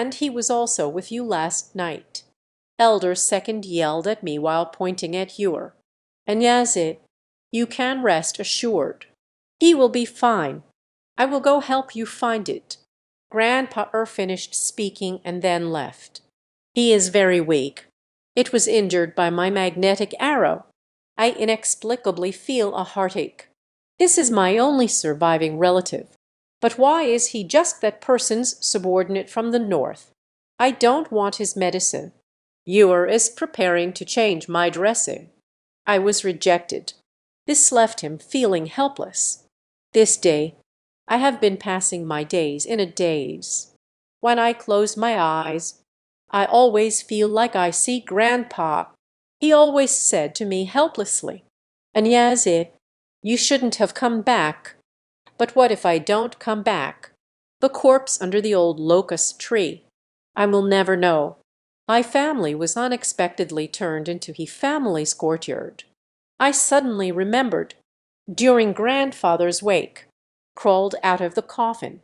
And he was also with you last night. Elder Second yelled at me while pointing at Ewer. And Yazid, you can rest assured. He will be fine. I will go help you find it." Grandpa finished speaking and then left. "He is very weak. It was injured by my magnetic arrow. I inexplicably feel a heartache. This is my only surviving relative. But why is he just that person's subordinate from the north? I don't want his medicine. Ewer is preparing to change my dressing. I was rejected. This left him feeling helpless. This day, I have been passing my days in a daze. When I close my eyes, I always feel like I see Grandpa. He always said to me helplessly, 'Anyazid, you shouldn't have come back.' But what if I don't come back? The corpse under the old locust tree. I will never know. My family was unexpectedly turned into he family's courtyard. I suddenly remembered, during grandfather's wake, crawled out of the coffin,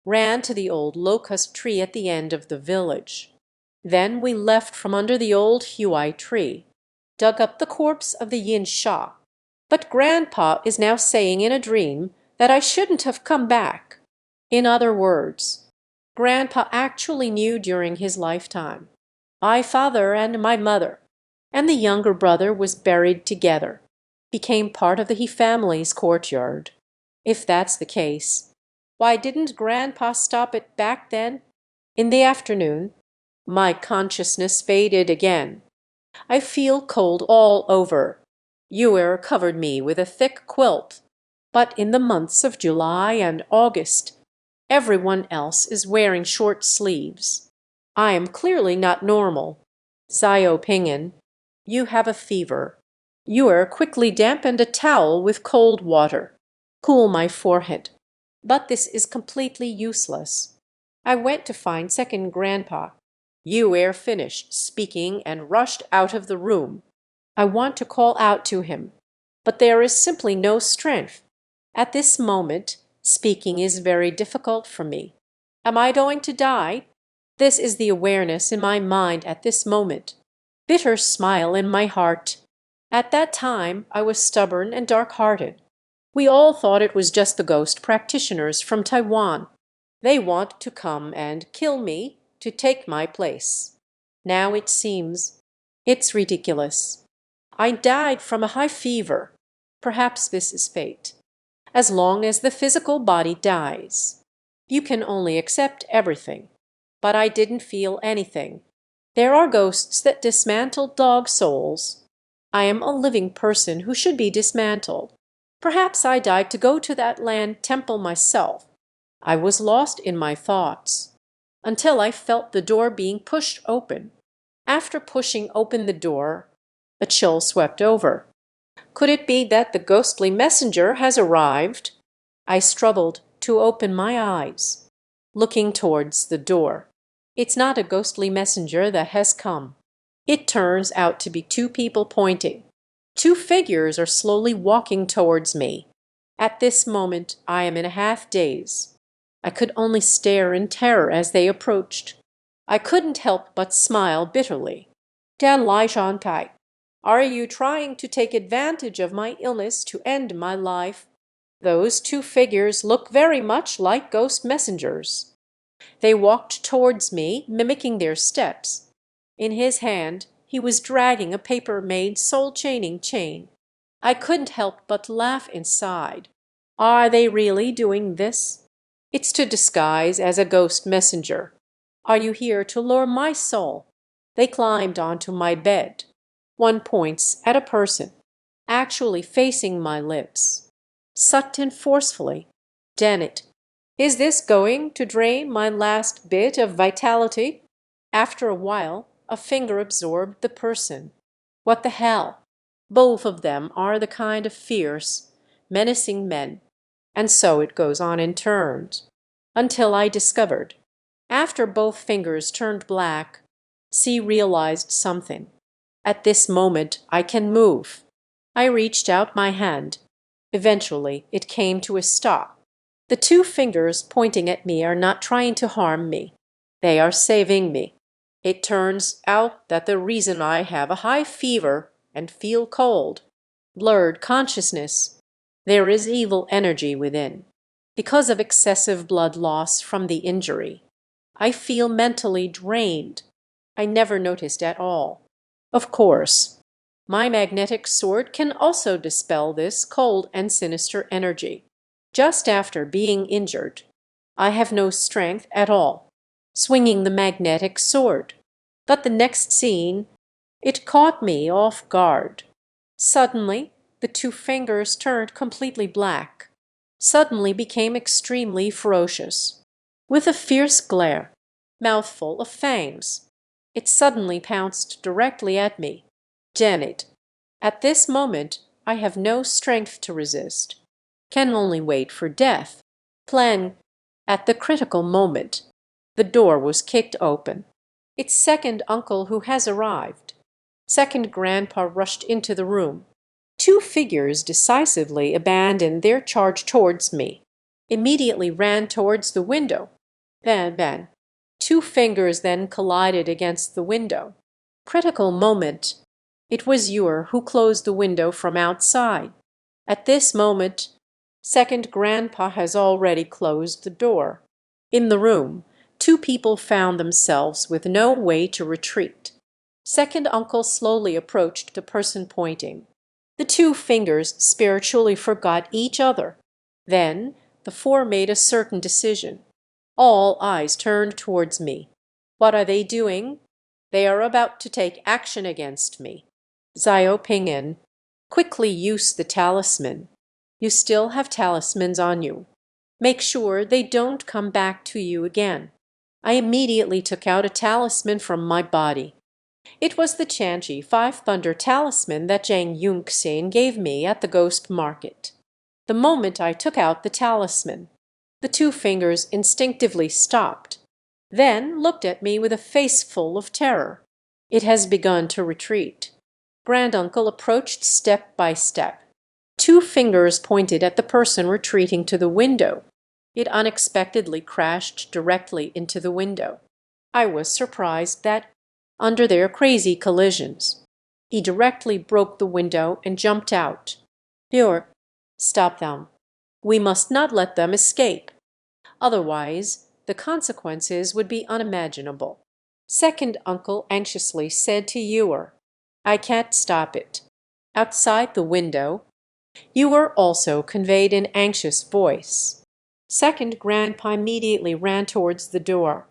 ran to the old locust tree at the end of the village. Then we left from under the old huai tree, dug up the corpse of the yin sha. But Grandpa is now saying in a dream that I shouldn't have come back. In other words, Grandpa actually knew during his lifetime. My father and my mother, and the younger brother was buried together, became part of the he family's courtyard. If that's the case, why didn't Grandpa stop it back then? In the afternoon, my consciousness faded again. I feel cold all over. Ewer covered me with a thick quilt. But in the months of July and August, everyone else is wearing short sleeves. I am clearly not normal. Xiao Ping'an, you have a fever. Ewer quickly dampened a towel with cold water. Cool my forehead. But this is completely useless. I went to find second Grandpa. Ewer finished speaking and rushed out of the room. I want to call out to him, but there is simply no strength. At this moment, speaking is very difficult for me. Am I going to die? This is the awareness in my mind at this moment. Bitter smile in my heart. At that time, I was stubborn and dark-hearted. We all thought it was just the ghost practitioners from Taiwan. They want to come and kill me to take my place. Now it seems it's ridiculous. I died from a high fever. Perhaps this is fate. As long as the physical body dies, you can only accept everything. But I didn't feel anything. There are ghosts that dismantle dog souls. I am a living person who should be dismantled. Perhaps I died to go to that land temple myself. I was lost in my thoughts until I felt the door being pushed open. After pushing open the door, a chill swept over. Could it be that the ghostly messenger has arrived? I struggled to open my eyes, looking towards the door. It's not a ghostly messenger that has come. It turns out to be two people pointing. Two figures are slowly walking towards me. At this moment, I am in a half-daze. I could only stare in terror as they approached. I couldn't help but smile bitterly. Dan Lai Shanpai, are you trying to take advantage of my illness to end my life? Those two figures look very much like ghost messengers. They walked towards me, mimicking their steps. In his hand, he was dragging a paper-made soul-chaining chain. I couldn't help but laugh inside. Are they really doing this? It's to disguise as a ghost messenger. Are you here to lure my soul? They climbed onto my bed. One points at a person, actually facing my lips. Sucked in forcefully. Dennett, is this going to drain my last bit of vitality? After a while, a finger absorbed the person. What the hell? Both of them are the kind of fierce, menacing men. And so it goes on in turns. Until I discovered. After both fingers turned black, C realized something. At this moment, I can move. I reached out my hand. Eventually, it came to a stop. The two fingers pointing at me are not trying to harm me. They are saving me. It turns out that the reason I have a high fever and feel cold, blurred consciousness, there is evil energy within. Because of excessive blood loss from the injury, I feel mentally drained. I never noticed at all. Of course, my magnetic sword can also dispel this cold and sinister energy. Just after being injured, I have no strength at all, swinging the magnetic sword. But the next scene, it caught me off guard. Suddenly, the two fingers turned completely black, suddenly became extremely ferocious. With a fierce glare, mouthful of fangs, it suddenly pounced directly at me. Janet, at this moment I have no strength to resist, can only wait for death. Plan. At the critical moment, the door was kicked open. It's second uncle who has arrived. Second grandpa rushed into the room. Two figures decisively abandoned their charge towards me, immediately ran towards the window. Bang, bang. Two fingers then collided against the window. Critical moment. It was Ewer who closed the window from outside. At this moment, second grandpa has already closed the door. In the room, two people found themselves with no way to retreat. Second uncle slowly approached the person pointing. The two fingers spiritually forgot each other. Then the four made a certain decision. All eyes turned towards me. What are they doing? They are about to take action against me. Xiao Pingyan, quickly use the talisman. You still have talismans on you. Make sure they don't come back to you again. I immediately took out a talisman from my body. It was the Xiangxi Five Thunder talisman that Xiangxi gave me at the ghost market. The moment I took out the talisman, the two fingers instinctively stopped, then looked at me with a face full of terror. It has begun to retreat. Granduncle approached step by step. Two fingers pointed at the person retreating to the window. It unexpectedly crashed directly into the window. I was surprised that, under their crazy collisions, he directly broke the window and jumped out. Pure, stop them. We must not let them escape. Otherwise, the consequences would be unimaginable. Second uncle anxiously said to Ewer, I can't stop it. Outside the window, Ewer also conveyed an anxious voice. Second grandpa immediately ran towards the door.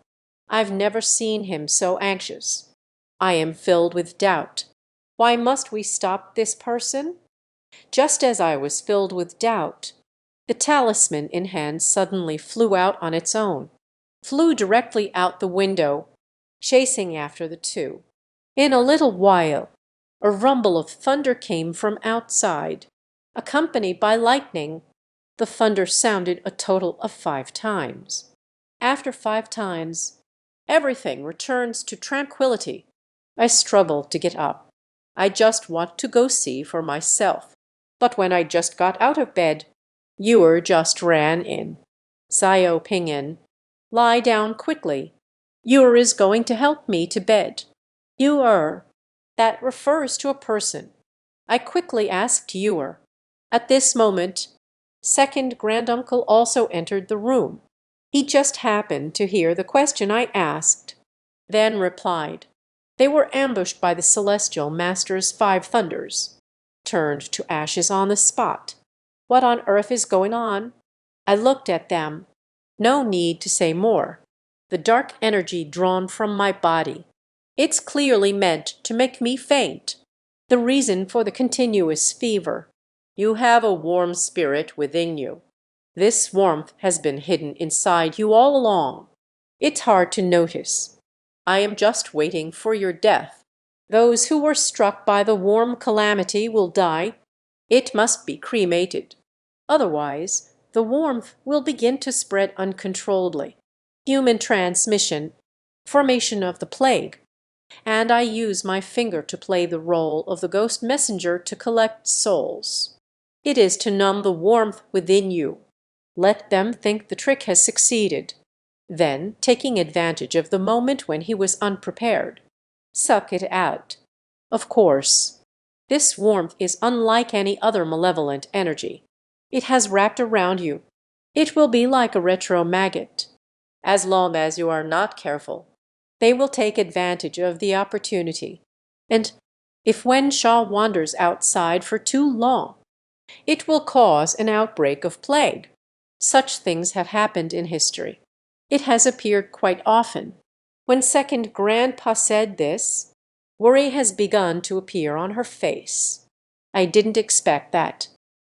I've never seen him so anxious. I am filled with doubt. Why must we stop this person? Just as I was filled with doubt, the talisman in hand suddenly flew out on its own, flew directly out the window, chasing after the two. In a little while, a rumble of thunder came from outside, accompanied by lightning. The thunder sounded a total of 5 times. After 5 times, everything returns to tranquility. I struggle to get up. I just want to go see for myself. But when I just got out of bed, Ewer just ran in. Xiao Pingyan, lie down quickly. Ewer is going to help me to bed. Ewer, that refers to a person. I quickly asked Ewer. At this moment, second granduncle also entered the room. He just happened to hear the question I asked, then replied. They were ambushed by the celestial master's 5 thunders. Turned to ashes on the spot. What on earth is going on? I looked at them. No need to say more. The dark energy drawn from my body. It's clearly meant to make me faint. The reason for the continuous fever. You have a warm spirit within you. This warmth has been hidden inside you all along. It's hard to notice. I am just waiting for your death. Those who were struck by the warm calamity will die. It must be cremated. Otherwise, the warmth will begin to spread uncontrolledly. Human transmission, formation of the plague. And I use my finger to play the role of the ghost messenger to collect souls. It is to numb the warmth within you. Let them think the trick has succeeded. Then, taking advantage of the moment when he was unprepared, suck it out. Of course, this warmth is unlike any other malevolent energy. It has wrapped around you. It will be like a retro maggot. As long as you are not careful, they will take advantage of the opportunity. And if Wen Sha wanders outside for too long, it will cause an outbreak of plague. Such things have happened in history. It has appeared quite often. When second grandpa said this, worry has begun to appear on her face. I didn't expect that.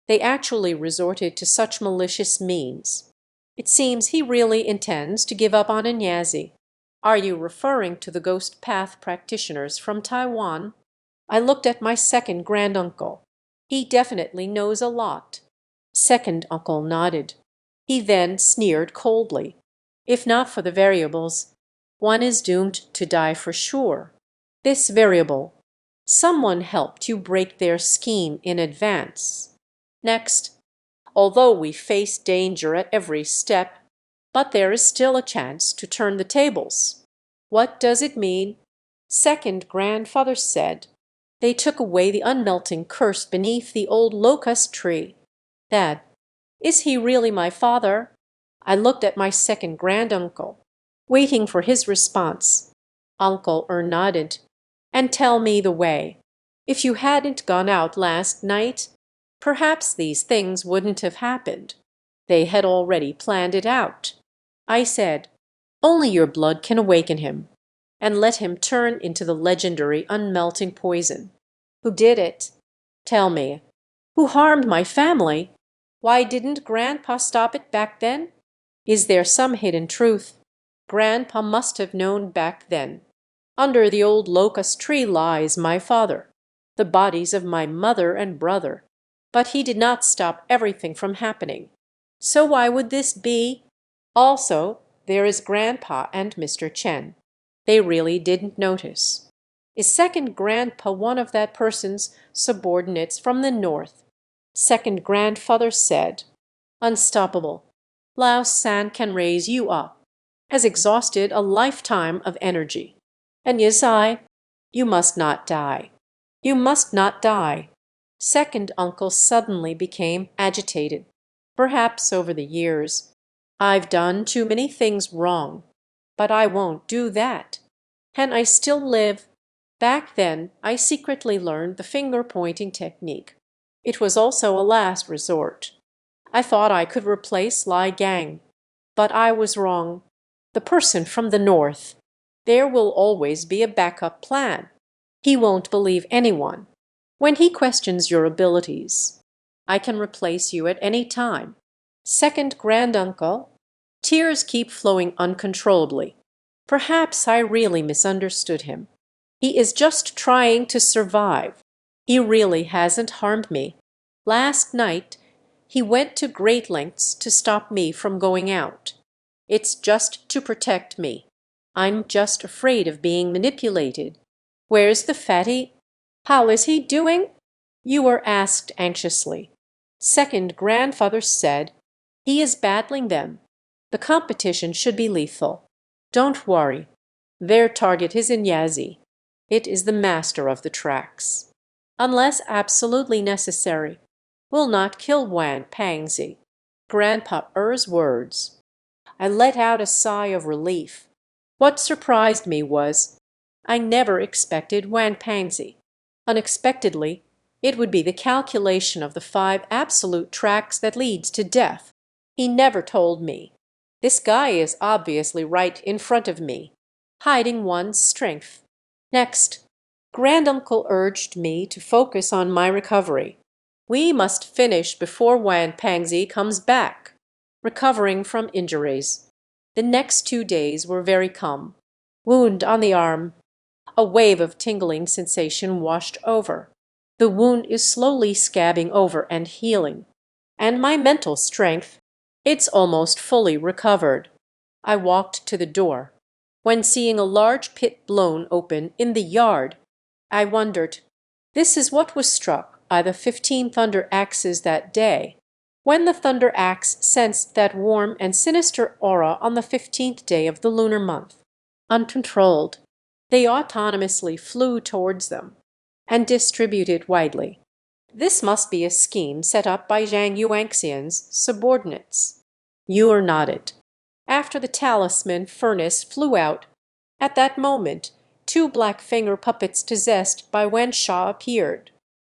They actually resorted to such malicious means. It seems he really intends to give up on Xiangxi. Are you referring to the ghost path practitioners from Taiwan? I looked at my second granduncle. He definitely knows a lot. Second uncle nodded. He then sneered coldly. If not for the variables, one is doomed to die for sure. This variable, someone helped you break their scheme in advance. Next, although we face danger at every step, but there is still a chance to turn the tables. What does it mean? Second grandfather said, they took away the unmelting curse beneath the old locust tree. Dad, is he really my father? I looked at my second granduncle, waiting for his response. Uncle nodded. And tell me the way. If you hadn't gone out last night, perhaps these things wouldn't have happened. They had already planned it out. I said, only your blood can awaken him, and let him turn into the legendary unmelting poison. Who did it? Tell me. Who harmed my family? Why didn't Grandpa stop it back then? Is there some hidden truth? Grandpa must have known back then. Under the old locust tree lies my father, the bodies of my mother and brother. But he did not stop everything from happening. So why would this be? Also, there is Grandpa and Mr. Chen. They really didn't notice. Is second grandpa one of that person's subordinates from the north? Second grandfather said, unstoppable. Lao San can raise you up. Has exhausted a lifetime of energy. And Yizai, you must not die. You must not die. Second uncle suddenly became agitated. Perhaps over the years, I've done too many things wrong. But I won't do that. Can I still live? Back then, I secretly learned the finger-pointing technique. It was also a last resort. I thought I could replace Lai Gang. But I was wrong. The person from the north. There will always be a backup plan. He won't believe anyone. When he questions your abilities, I can replace you at any time. Second granduncle, tears keep flowing uncontrollably. Perhaps I really misunderstood him. He is just trying to survive. He really hasn't harmed me. Last night, he went to great lengths to stop me from going out. It's just to protect me. I'm just afraid of being manipulated. Where's the fatty? How is he doing? You were asked anxiously. Second grandfather said, he is battling them. The competition should be lethal. Don't worry. Their target is Xiangxi. It is the master of the tracks. Unless absolutely necessary, will not kill Wan Pangzi. Grandpa Er's words. I let out a sigh of relief. What surprised me was, I never expected Wan Pangzi. Unexpectedly, it would be the calculation of the 5 absolute tracks that leads to death. He never told me. This guy is obviously right in front of me, hiding one's strength. Next, granduncle urged me to focus on my recovery. We must finish before Wan Pangzi comes back, recovering from injuries. The next 2 days were very calm. Wound on the arm. A wave of tingling sensation washed over. The wound is slowly scabbing over and healing. And my mental strength, it's almost fully recovered. I walked to the door. When seeing a large pit blown open in the yard, I wondered, this is what was struck by the 15 thunder axes that day. When the thunder axe sensed that warm and sinister aura on the 15th day of the lunar month, uncontrolled, they autonomously flew towards them and distributed widely. This must be a scheme set up by Xiangxi's subordinates. Yu nodded. After the talisman furnace flew out, at that moment, two black finger puppets possessed by Wen Sha appeared.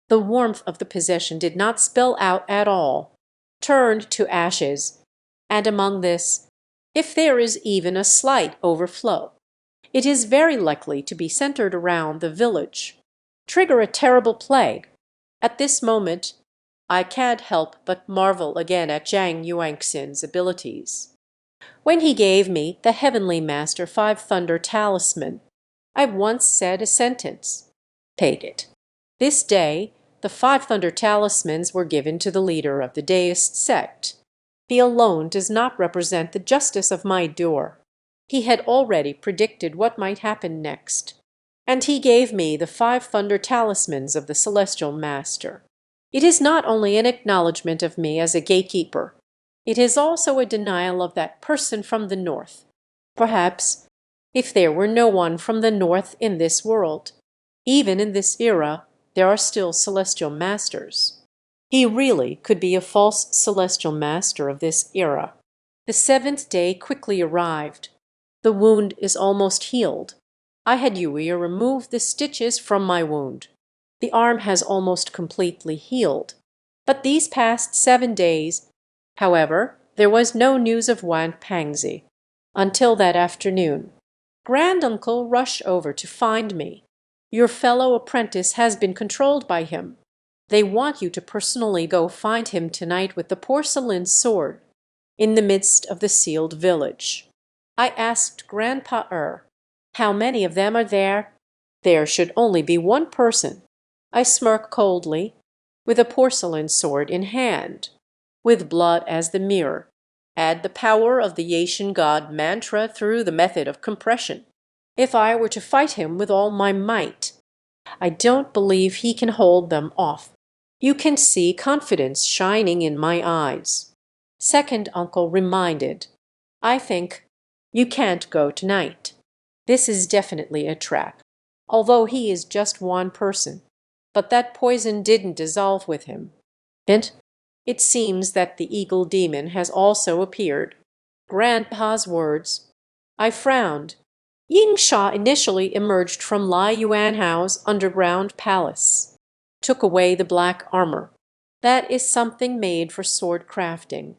The warmth of the possession did not spill out at all, turned to ashes, and among this, if there is even a slight overflow, it is very likely to be centered around the village, trigger a terrible plague. At this moment, I can't help but marvel again at Zhang Yuanxin's abilities. When he gave me the Heavenly Master Five Thunder Talisman, I once said a sentence, paid it. This day, the Five Thunder Talismans were given to the leader of the Deist sect. He alone does not represent the justice of my door. He had already predicted what might happen next, and he gave me the Five Thunder Talismans of the Celestial Master. It is not only an acknowledgment of me as a gatekeeper, it is also a denial of that person from the north. Perhaps, if there were no one from the north in this world, even in this era, there are still celestial masters. He really could be a false celestial master of this era. The 7th day quickly arrived. The wound is almost healed. I had Yui remove the stitches from my wound. The arm has almost completely healed. But these past 7 days, however, there was no news of Wan Pangzi. Until that afternoon, Granduncle rushed over to find me. Your fellow apprentice has been controlled by him. They want you to personally go find him tonight with the porcelain sword, in the midst of the sealed village. I asked Grandpa how many of them are there? There should only be one person. I smirk coldly, with a porcelain sword in hand, with blood as the mirror. Add the power of the Yaishan God mantra through the method of compression. If I were to fight him with all my might, I don't believe he can hold them off. You can see confidence shining in my eyes. Second uncle reminded, I think you can't go tonight. This is definitely a trap, although he is just one person. But that poison didn't dissolve with him. And it seems that the eagle demon has also appeared. Grandpa's words. I frowned. Xiangxi initially emerged from Lai Yuanhao's underground palace, took away the black armor. That is something made for sword crafting,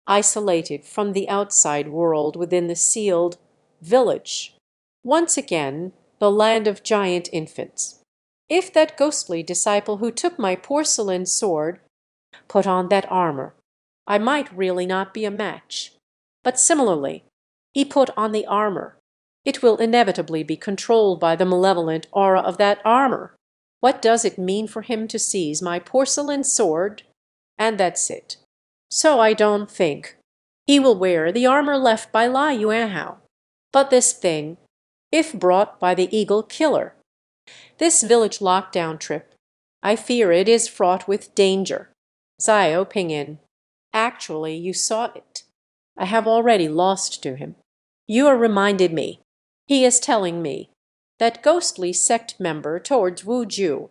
isolated from the outside world within the sealed village. Once again, the land of giant infants. If that ghostly disciple who took my porcelain sword put on that armor, I might really not be a match. But similarly, he put on the armor. It will inevitably be controlled by the malevolent aura of that armor. What does it mean for him to seize my porcelain sword? And that's it. So I don't think he will wear the armor left by Lai Yuanhao. But this thing, if brought by the eagle killer, this village lockdown trip, I fear it is fraught with danger. Xiao Pingyin, actually you saw it. I have already lost to him. You reminded me. He is telling me that ghostly sect member towards Wu Ju,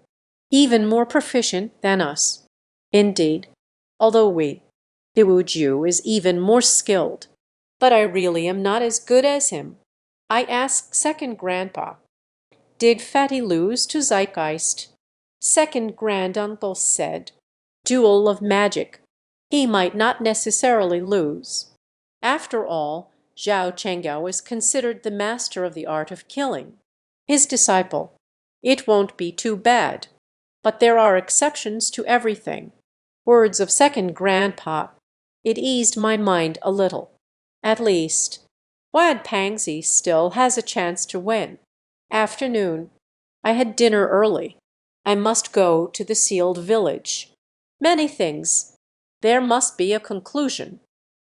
even more proficient than us. Indeed, although the Wu Ju is even more skilled. But I really am not as good as him. I asked second grandpa, did Fatty lose to Zeitgeist? Second granduncle said, duel of magic. He might not necessarily lose. After all, Zhao Chenggao is considered the master of the art of killing. His disciple. It won't be too bad. But there are exceptions to everything. Words of second grandpa. It eased my mind a little. At least, Wad Pangzi still has a chance to win. Afternoon. I had dinner early. I must go to the sealed village. Many things. There must be a conclusion.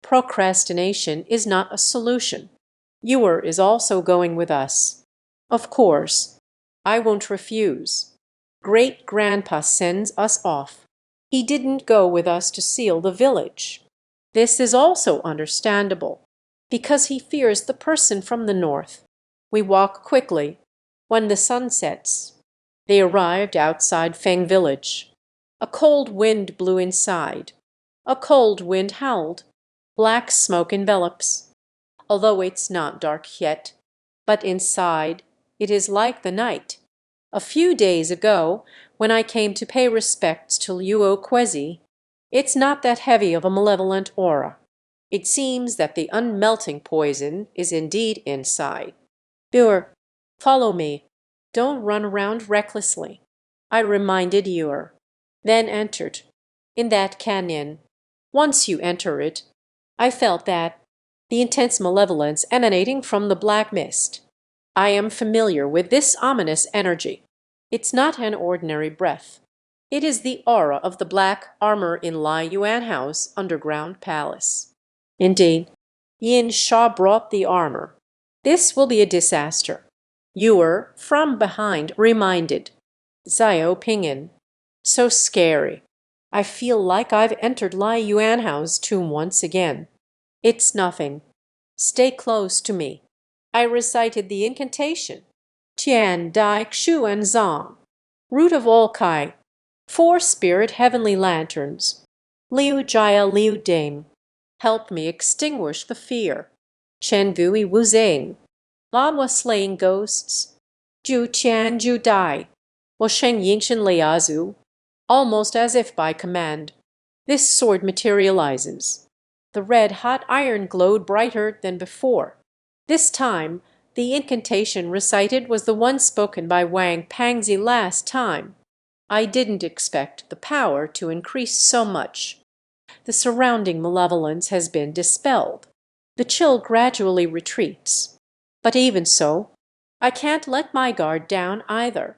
Procrastination is not a solution. Ewer is also going with us. Of course, I won't refuse. Great-grandpa sends us off. He didn't go with us to seal the village. This is also understandable, because he fears the person from the north. We walk quickly. When the sun sets, they arrived outside Feng village. A cold wind blew inside. A cold wind howled. Black smoke envelops. Although it's not dark yet, but inside it is like the night. A few days ago, when I came to pay respects to Luo Kwezi, it's not that heavy of a malevolent aura. It seems that the unmelting poison is indeed inside. Buer, follow me. Don't run around recklessly. I reminded Eur, then entered. In that canyon, once you enter it, I felt that, the intense malevolence emanating from the black mist. I am familiar with this ominous energy. It's not an ordinary breath. It is the aura of the black armor in Lai Yuan House underground palace. Indeed, Yin Sha brought the armor. This will be a disaster. Eur, from behind, reminded. Xiao Pingin. So scary. I feel like I've entered Lai Yuan House tomb once again. It's nothing. Stay close to me. I recited the incantation. Tian Dai Xu and Zong. Root of all Kai. 4 spirit heavenly lanterns. Liu Jia Liu Ding. Help me extinguish the fear. Chen Vui Wu Zing. Lawa slaying ghosts. Ju Tian Ju Dai. Wo Sheng Yingshen Liazu. Almost as if by command, this sword materializes. The red-hot iron glowed brighter than before. This time, the incantation recited was the one spoken by Wang Pangzi last time. I didn't expect the power to increase so much. The surrounding malevolence has been dispelled. The chill gradually retreats. But even so, I can't let my guard down either,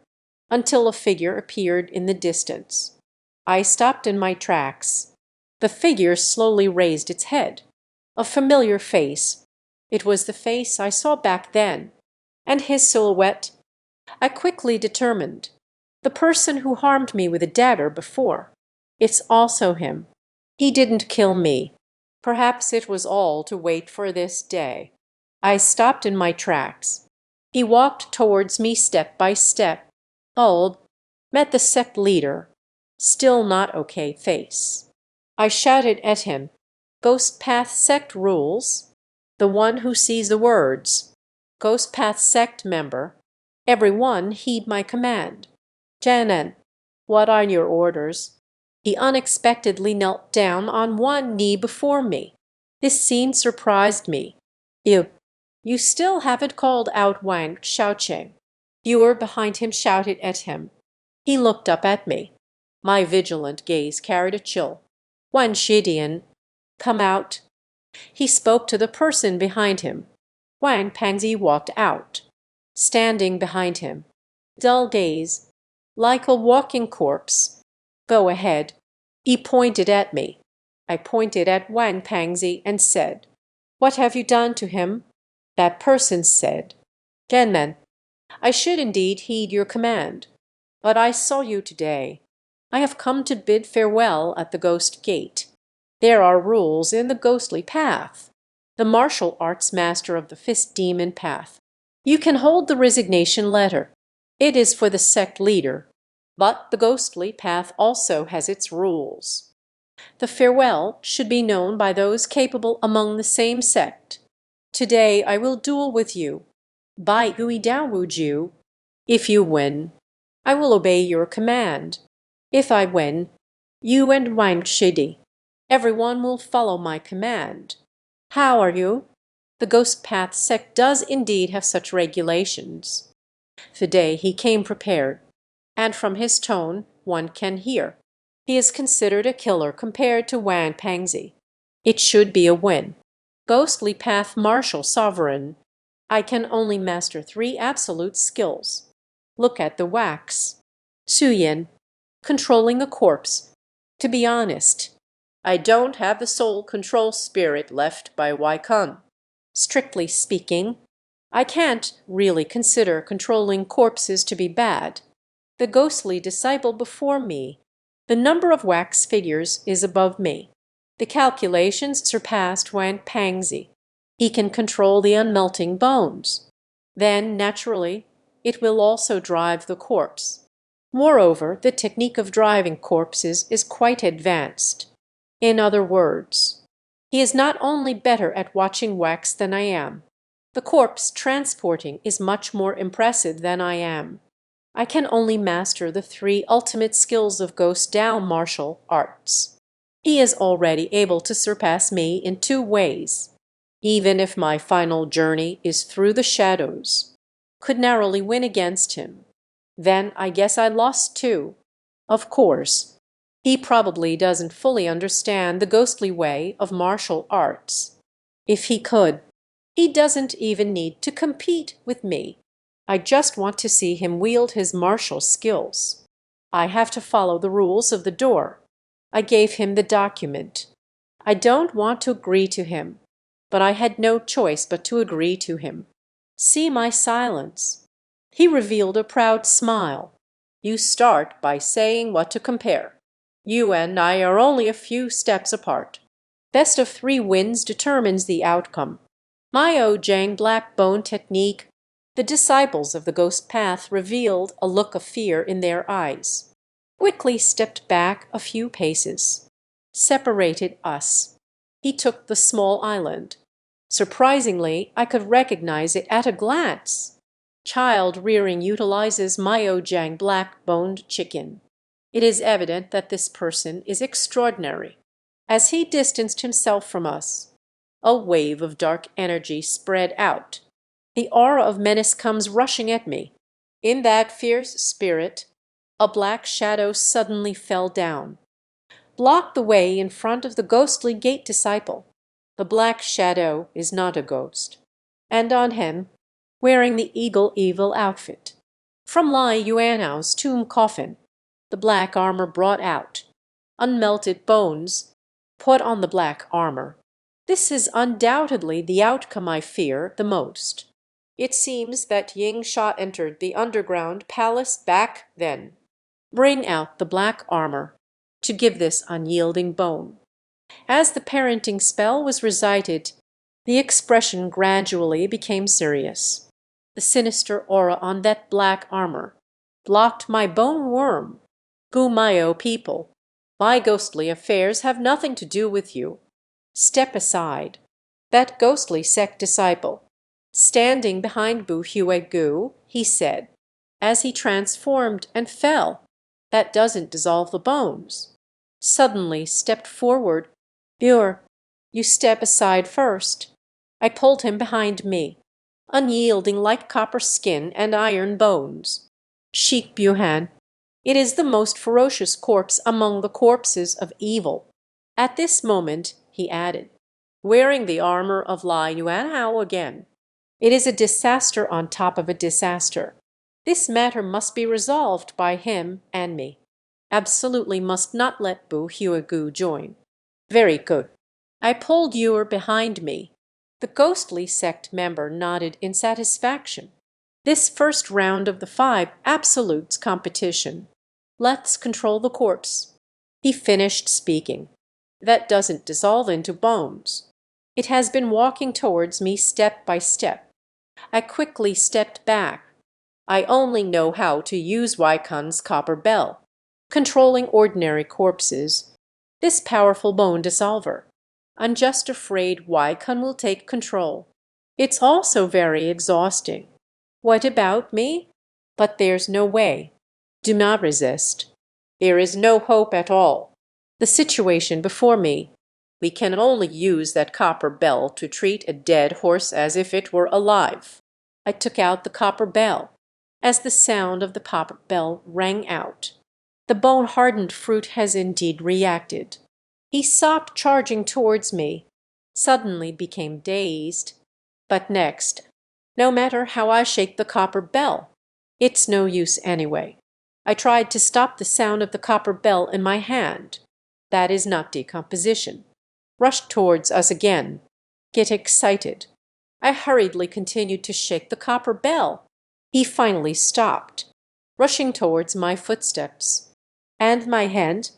until a figure appeared in the distance. I stopped in my tracks. The figure slowly raised its head. A familiar face. It was the face I saw back then. And his silhouette. I quickly determined. The person who harmed me with a dagger before. It's also him. He didn't kill me. Perhaps it was all to wait for this day. I stopped in my tracks. He walked towards me step by step. Bulb. Met the sect leader. Still not okay face. I shouted at him. Ghost Path sect rules. The one who sees the words. Ghost Path sect member. Everyone heed my command. Janan, what are your orders? He unexpectedly knelt down on one knee before me. This scene surprised me. You still haven't called out Wang Xiaoqing. Viewer behind him shouted at him. He looked up at me. My vigilant gaze carried a chill. Wan Shidian, come out. He spoke to the person behind him. Wang Pangzi walked out. Standing behind him. Dull gaze. Like a walking corpse. Go ahead. He pointed at me. I pointed at Wang Pangzi and said, What have you done to him? That person said, Genmen, I should indeed heed your command. But I saw you today. I have come to bid farewell at the Ghost Gate. There are rules in the ghostly path. The martial arts master of the Fist Demon path. You can hold the resignation letter. It is for the sect leader. But the ghostly path also has its rules. The farewell should be known by those capable among the same sect. Today I will duel with you. Bai Hui Dao Wu Ju. If you win, I will obey your command. If I win, you and Wang Shidi, everyone will follow my command. How are you? The Ghost Path sect does indeed have such regulations. Today he came prepared, and from his tone one can hear. He is considered a killer compared to Wang Pangzi. It should be a win. Ghostly Path Martial Sovereign. I can only master 3 absolute skills. Look at the wax. Suyin. Controlling a corpse. To be honest, I don't have the soul control spirit left by Waikun. Strictly speaking, I can't really consider controlling corpses to be bad. The ghostly disciple before me, The number of wax figures is above me. The calculations surpassed Wang Pangzi. He can control the unmelting bones. Then, naturally, it will also drive the corpse. Moreover, the technique of driving corpses is quite advanced. In other words, he is not only better at watching wax than I am. The corpse transporting is much more impressive than I am. I can only master the three ultimate skills of Ghost Dao martial arts. He is already able to surpass me in two ways. Even if my final journey is through the shadows, could narrowly win against him. Then I guess I lost too. Of course, he probably doesn't fully understand the ghostly way of martial arts. If he could, he doesn't even need to compete with me. I just want to see him wield his martial skills. I have to follow the rules of the door. I gave him the document. I don't want to agree to him, but I had no choice but to agree to him. See my silence. He revealed a proud smile. You start by saying what to compare. You and I are only a few steps apart. Best of three wins determines the outcome. Miao Zhang Black Bone Technique. The disciples of the Ghost Path revealed a look of fear in their eyes. Quickly stepped back a few paces. Separated us. He took the small island. Surprisingly, I could recognize it at a glance. Child rearing utilizes Miao Zhang black-boned chicken. It is evident that this person is extraordinary. As he distanced himself from us, a wave of dark energy spread out. The aura of menace comes rushing at me. In that fierce spirit, a black shadow suddenly fell down, blocked the way in front of the ghostly gate disciple. The black shadow is not a ghost, and on him, wearing the eagle evil outfit, from Lai Yuanao's tomb coffin, the black armor brought out, unmelted bones, put on the black armor. This is undoubtedly the outcome I fear the most. It seems that Xiangxi entered the underground palace back then. Bring out the black armor to give this unyielding bone. As the parenting spell was recited, the expression gradually became serious. The sinister aura on that black armor blocked my bone worm. Gumayo people, my ghostly affairs have nothing to do with you. Step aside. That ghostly sect disciple, standing behind Bu Huegu, he said, as he transformed and fell. That doesn't dissolve the bones. Suddenly stepped forward. Buer, you step aside first. I pulled him behind me, unyielding like copper skin and iron bones. Sheik Buhan, it is the most ferocious corpse among the corpses of evil. At this moment, he added, wearing the armor of Lai Yuanhao again. It is a disaster on top of a disaster. This matter must be resolved by him and me. Absolutely must not let Bu Huegu join. Very good. I pulled Ewer behind me. The ghostly sect member nodded in satisfaction. This first round of the 5 absolutes competition. Let's control the corpse. He finished speaking. That doesn't dissolve into bones. It has been walking towards me step by step. I quickly stepped back. I only know how to use Weikan's copper bell, controlling ordinary corpses. This powerful bone dissolver. I'm just afraid Weikan will take control. It's also very exhausting. What about me? But there's no way. Do not resist. There is no hope at all. The situation before me. We can only use that copper bell to treat a dead horse as if it were alive. I took out the copper bell. As the sound of the copper bell rang out, the bone-hardened fruit has indeed reacted. He stopped charging towards me, suddenly became dazed. But next, no matter how I shake the copper bell, it's no use anyway. I tried to stop the sound of the copper bell in my hand. That is not decomposition. Rushed towards us again. Get excited. I hurriedly continued to shake the copper bell. He finally stopped, rushing towards my footsteps. And my hand,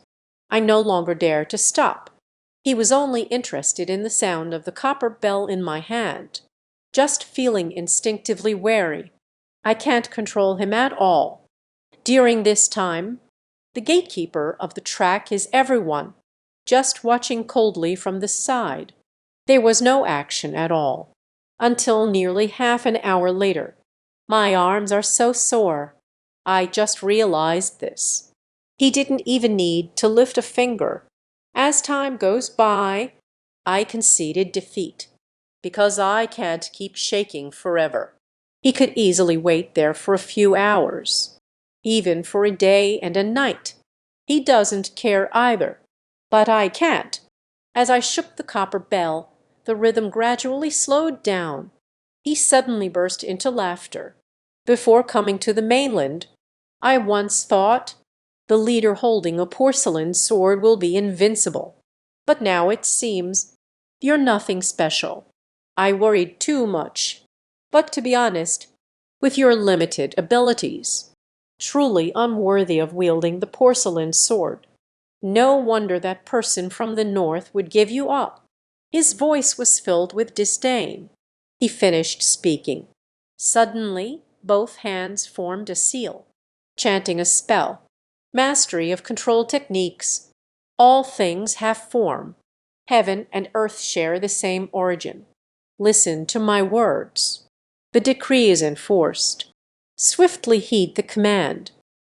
I no longer dare to stop. He was only interested in the sound of the copper bell in my hand, just feeling instinctively wary. I can't control him at all. During this time, the gatekeeper of the track is everyone, just watching coldly from the side. There was no action at all, until nearly half an hour later. My arms are so sore. I just realized this. He didn't even need to lift a finger. As time goes by, I conceded defeat, because I can't keep shaking forever. He could easily wait there for a few hours, even for a day and a night. He doesn't care either. But I can't. As I shook the copper bell, the rhythm gradually slowed down. He suddenly burst into laughter. Before coming to the mainland, I once thought, the leader holding a porcelain sword will be invincible. But now it seems you're nothing special. I worried too much. But to be honest, with your limited abilities, truly unworthy of wielding the porcelain sword, no wonder that person from the north would give you up. His voice was filled with disdain. He finished speaking. Suddenly, both hands formed a seal, chanting a spell. Mastery of control techniques. All things have form. Heaven and earth share the same origin. Listen to my words. The decree is enforced. Swiftly heed the command.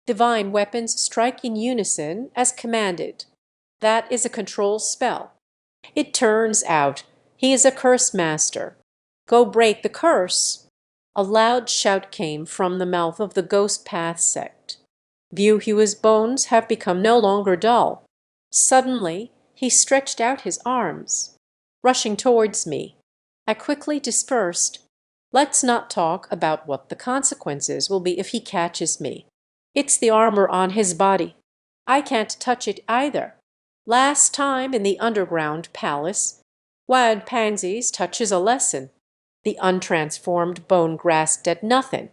Divine weapons strike in unison as commanded. That is a control spell. It turns out he is a curse master. Go break the curse. A loud shout came from the mouth of the Ghost Path sect. View Hua's bones have become no longer dull. Suddenly, he stretched out his arms, rushing towards me. I quickly dispersed. Let's not talk about what the consequences will be if he catches me. It's the armor on his body. I can't touch it either. Last time in the underground palace, Wild Pansies touches a lesson. The untransformed bone grasped at nothing.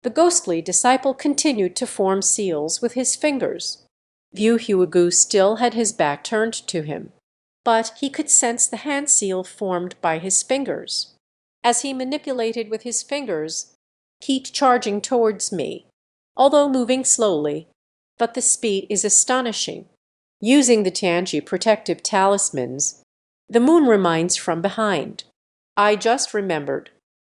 The ghostly disciple continued to form seals with his fingers. View Huigu still had his back turned to him, but he could sense the hand seal formed by his fingers. As he manipulated with his fingers, keep charging towards me, although moving slowly, but the speed is astonishing. Using the Xiangxi protective talismans, the moon reminds from behind. I just remembered.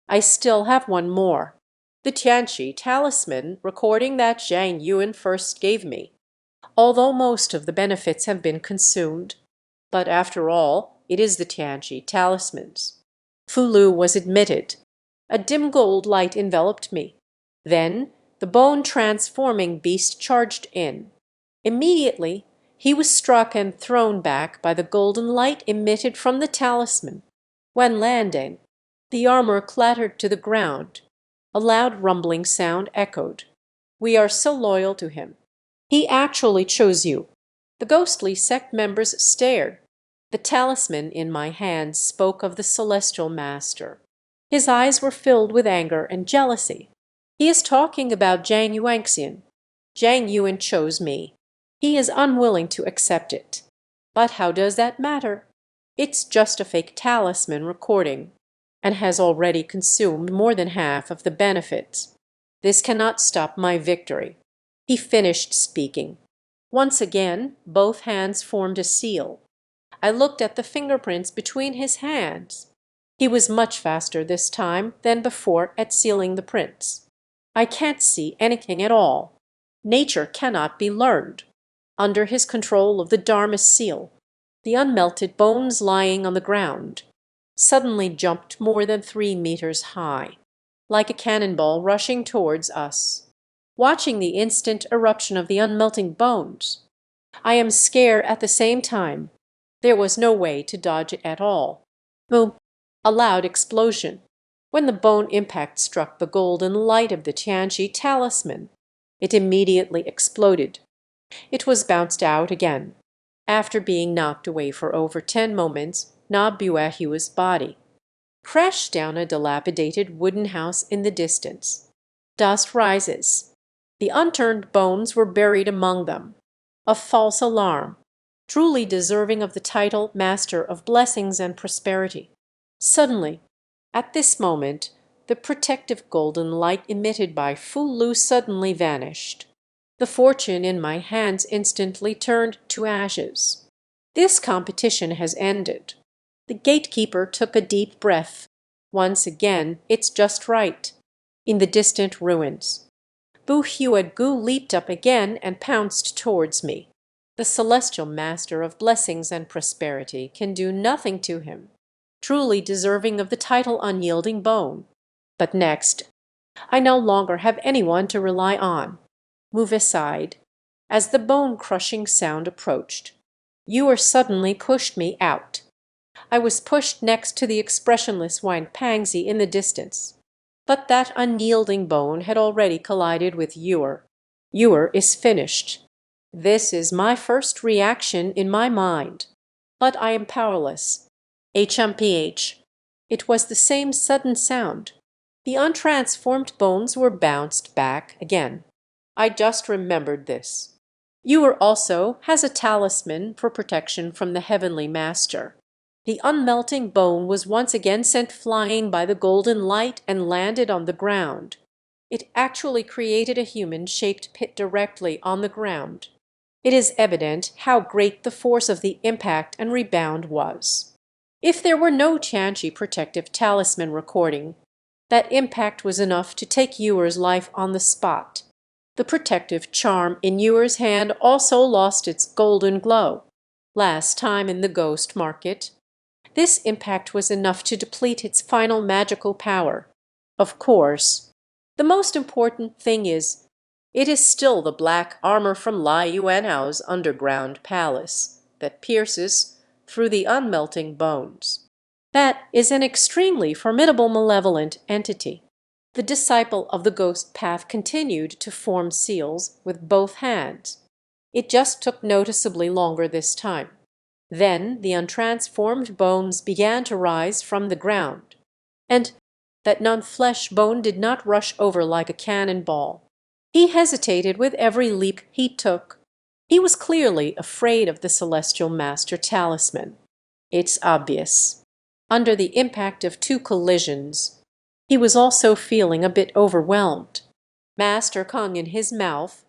I still have one more. The Xiangxi talisman recording that Zhang Yuan first gave me. Although most of the benefits have been consumed, but after all, it is the Xiangxi talismans. Fulu was admitted. A dim gold light enveloped me. Then the bone-transforming beast charged in. Immediately, he was struck and thrown back by the golden light emitted from the talisman. When landing, the armor clattered to the ground. A loud rumbling sound echoed. We are so loyal to him. He actually chose you. The ghostly sect members stared. The talisman in my hand spoke of the celestial master. His eyes were filled with anger and jealousy. He is talking about Zhang Yuanxian. Zhang Yuan chose me. He is unwilling to accept it. But how does that matter? It's just a fake talisman recording, and has already consumed more than half of the benefits. This cannot stop my victory. He finished speaking. Once again, both hands formed a seal. I looked at the fingerprints between his hands. He was much faster this time than before at sealing the prints. I can't see anything at all. Nature cannot be learned. Under his control of the Dharma seal, the unmelted bones lying on the ground suddenly jumped more than 3 meters high, like a cannonball rushing towards us. Watching the instant eruption of the unmelting bones, I am scared at the same time. There was no way to dodge it at all. Boom! A loud explosion. When the bone impact struck the golden light of the Xiangxi talisman, it immediately exploded. It was bounced out again, after being knocked away for over 10 moments, not Buahua's body. Crashed down a dilapidated wooden house in the distance. Dust rises. The unturned bones were buried among them. A false alarm, truly deserving of the title Master of Blessings and Prosperity. Suddenly, at this moment, the protective golden light emitted by Fu Lu suddenly vanished. The fortune in my hands instantly turned to ashes. This competition has ended. The gatekeeper took a deep breath. Once again, it's just right. In the distant ruins, Bu Huadgu leaped up again and pounced towards me. The celestial master of blessings and prosperity can do nothing to him, truly deserving of the title Unyielding Bone. But next, I no longer have anyone to rely on. Move aside. As the bone-crushing sound approached, Ewer suddenly pushed me out. I was pushed next to the expressionless Xiangxi in the distance. But that unyielding bone had already collided with Ewer. Ewer is finished. This is my first reaction in my mind. But I am powerless. HMPH. It was the same sudden sound. The untransformed bones were bounced back again. I just remembered this. Ewer also has a talisman for protection from the Heavenly Master. The unmelting bone was once again sent flying by the golden light and landed on the ground. It actually created a human-shaped pit directly on the ground. It is evident how great the force of the impact and rebound was. If there were no Xiangxi protective talisman recording, that impact was enough to take Ewer's life on the spot. The protective charm in Ewer's hand also lost its golden glow. Last time in the ghost market, this impact was enough to deplete its final magical power. Of course, the most important thing is, it is still the black armor from Lai Yuanhao's underground palace that pierces through the unmelting bones. That is an extremely formidable malevolent entity. The disciple of the ghost path continued to form seals with both hands. It just took noticeably longer this time. Then the untransformed bones began to rise from the ground. And that non-flesh bone did not rush over like a cannonball. He hesitated with every leap he took. He was clearly afraid of the celestial master talisman. It's obvious. Under the impact of two collisions, he was also feeling a bit overwhelmed. Master Kung in his mouth,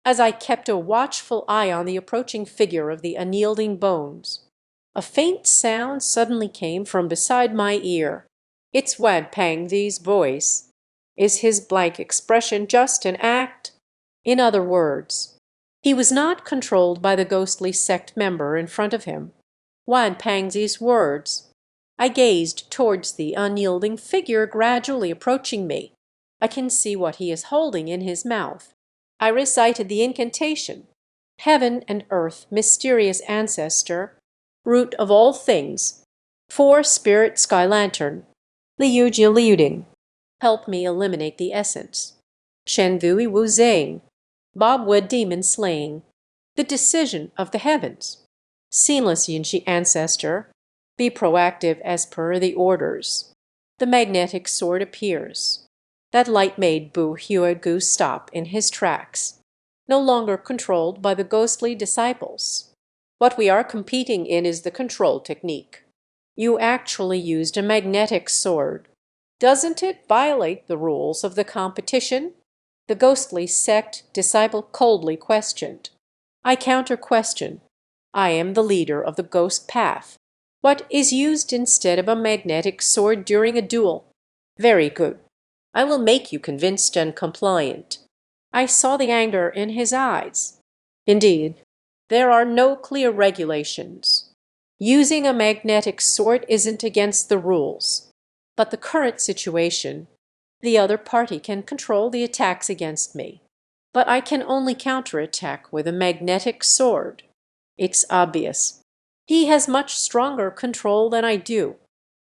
as I kept a watchful eye on the approaching figure of the unyielding bones. A faint sound suddenly came from beside my ear. It's Xiangxi's voice. Is his blank expression just an act? In other words, he was not controlled by the ghostly sect member in front of him. Xiangxi's words. I gazed towards the unyielding figure gradually approaching me. I can see what he is holding in his mouth. I recited the incantation. Heaven and earth, mysterious ancestor, root of all things, four spirit sky lantern, Liu Ji Liuding, help me eliminate the essence. Shen Vui Wu Zing, Bobwood demon slaying, the decision of the heavens. Seamless Yinshi ancestor, be proactive as per the orders. The magnetic sword appears. That light made Bu Huadgu stop in his tracks, no longer controlled by the ghostly disciples. What we are competing in is the control technique. You actually used a magnetic sword. Doesn't it violate the rules of the competition? The ghostly sect disciple coldly questioned. I counter-question. I am the leader of the ghost path. What is used instead of a magnetic sword during a duel? Very good. I will make you convinced and compliant. I saw the anger in his eyes. Indeed, there are no clear regulations. Using a magnetic sword isn't against the rules. But the current situation, the other party can control the attacks against me. But I can only counterattack with a magnetic sword. It's obvious. He has much stronger control than I do.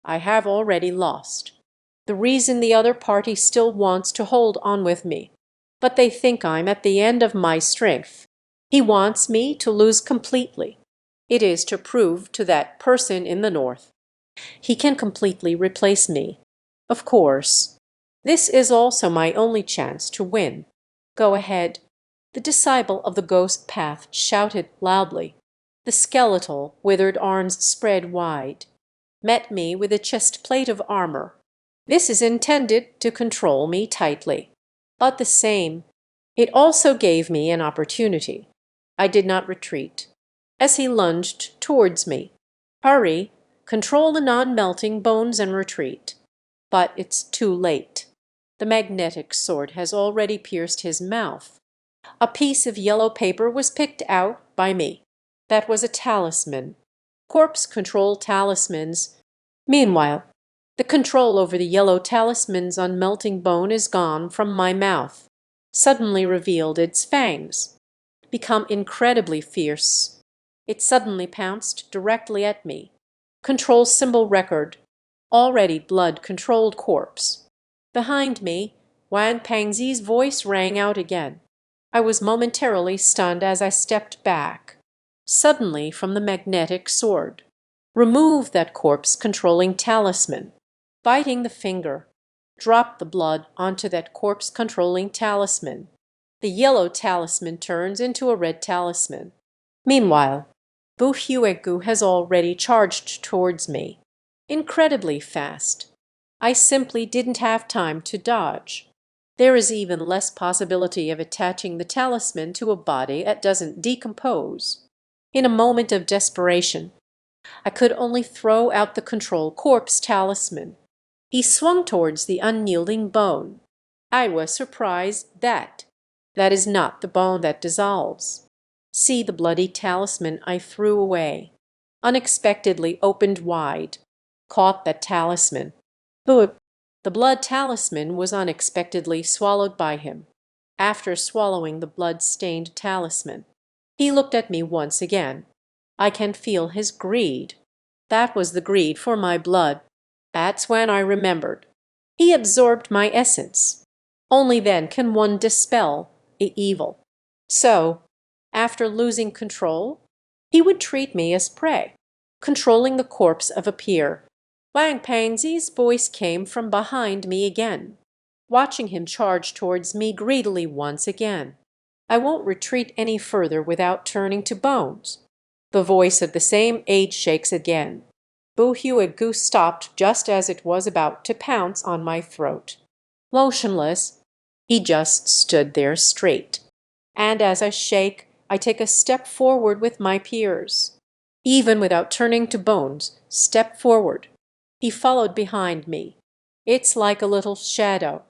I have already lost. The reason the other party still wants to hold on with me. But they think I'm at the end of my strength. He wants me to lose completely. It is to prove to that person in the north. He can completely replace me. Of course. This is also my only chance to win. Go ahead. The disciple of the ghost path shouted loudly. The skeletal, withered arms spread wide, met me with a chest plate of armor. This is intended to control me tightly. But the same, it also gave me an opportunity. I did not retreat. As he lunged towards me, hurry, control the non-melting bones and retreat. But it's too late. The magnetic sword has already pierced his mouth. A piece of yellow paper was picked out by me. That was a talisman. Corpse control talismans. Meanwhile, the control over the yellow talisman's unmelting bone is gone from my mouth. Suddenly revealed its fangs, become incredibly fierce. It suddenly pounced directly at me. Control symbol record. Already blood-controlled corpse. Behind me, Wang Pengzi's voice rang out again. I was momentarily stunned as I stepped back. Suddenly from the magnetic sword. Remove that corpse-controlling talisman. Biting the finger. Drop the blood onto that corpse-controlling talisman. The yellow talisman turns into a red talisman. Meanwhile, Bu Huegu has already charged towards me. Incredibly fast. I simply didn't have time to dodge. There is even less possibility of attaching the talisman to a body that doesn't decompose. In a moment of desperation, I could only throw out the control corpse talisman. He swung towards the unyielding bone. I was surprised that is not the bone that dissolves. See the bloody talisman I threw away. Unexpectedly opened wide. Caught that talisman. The blood talisman was unexpectedly swallowed by him. After swallowing the blood-stained talisman, he looked at me once again. I can feel his greed. That was the greed for my blood. That's when I remembered. He absorbed my essence. Only then can one dispel evil. So, after losing control, he would treat me as prey, controlling the corpse of a peer. Wang Pengzi's voice came from behind me again, watching him charge towards me greedily once again. I won't retreat any further without turning to bones. The voice of the same age shakes again. Bu Huegu stopped just as it was about to pounce on my throat. Motionless, he just stood there straight. And as I shake, I take a step forward with my peers. Even without turning to bones, step forward. He followed behind me. It's like a little shadow.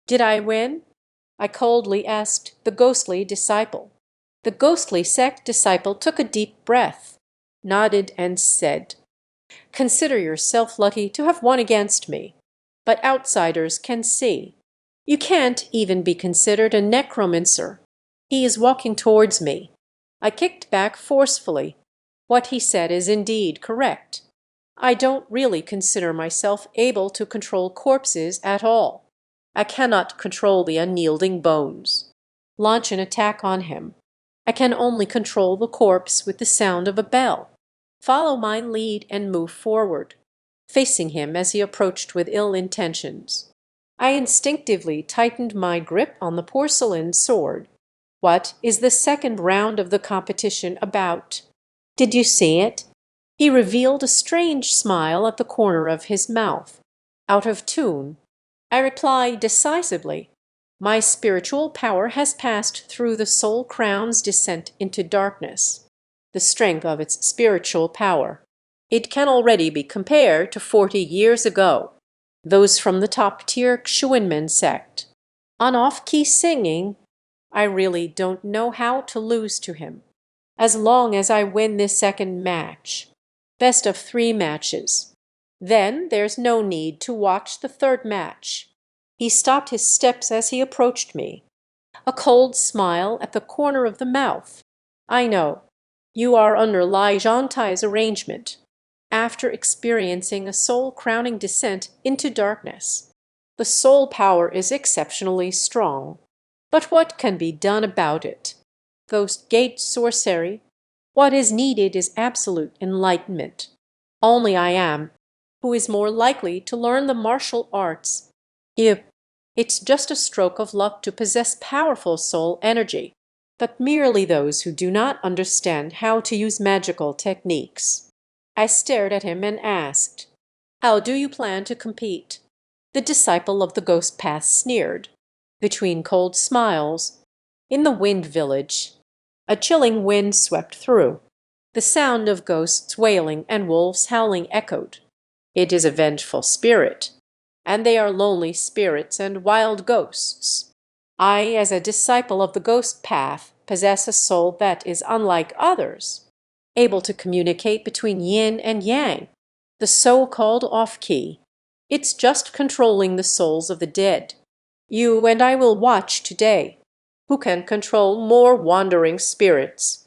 Did I win? I coldly asked the ghostly disciple. The ghostly sect disciple took a deep breath, nodded and said, "Consider yourself lucky to have won against me. But outsiders can see. You can't even be considered a necromancer." He is walking towards me. I kicked back forcefully. What he said is indeed correct. I don't really consider myself able to control corpses at all. I cannot control the unyielding bones. Launch an attack on him. I can only control the corpse with the sound of a bell. Follow my lead and move forward, facing him as he approached with ill intentions. I instinctively tightened my grip on the porcelain sword. What is the second round of the competition about? Did you see it? He revealed a strange smile at the corner of his mouth. Out of tune. I reply decisively. My spiritual power has passed through the soul crown's descent into darkness. The strength of its spiritual power. It can already be compared to 40 years ago. Those from the top-tier Xuanmen sect. On off-key singing, I really don't know how to lose to him. As long as I win this second match. Best of 3 matches. Then there's no need to watch the third match. He stopped his steps as he approached me. A cold smile at the corner of the mouth. I know. You are under Lai Zhangtai's arrangement. After experiencing a soul-crowning descent into darkness. The soul power is exceptionally strong. But what can be done about it? Ghost gate sorcery. What is needed is absolute enlightenment. Only I am, who is more likely to learn the martial arts. It's just a stroke of luck to possess powerful soul energy. but merely those who do not understand how to use magical techniques. I stared at him and asked, "How do you plan to compete?" The disciple of the ghost path sneered, between cold smiles. In the wind village, a chilling wind swept through. The sound of ghosts wailing and wolves howling echoed. It is a vengeful spirit, and they are lonely spirits and wild ghosts. I, as a disciple of the ghost path, possess a soul that is unlike others, able to communicate between yin and yang, the so-called off-key. It's just controlling the souls of the dead. You and I will watch today. Who can control more wandering spirits?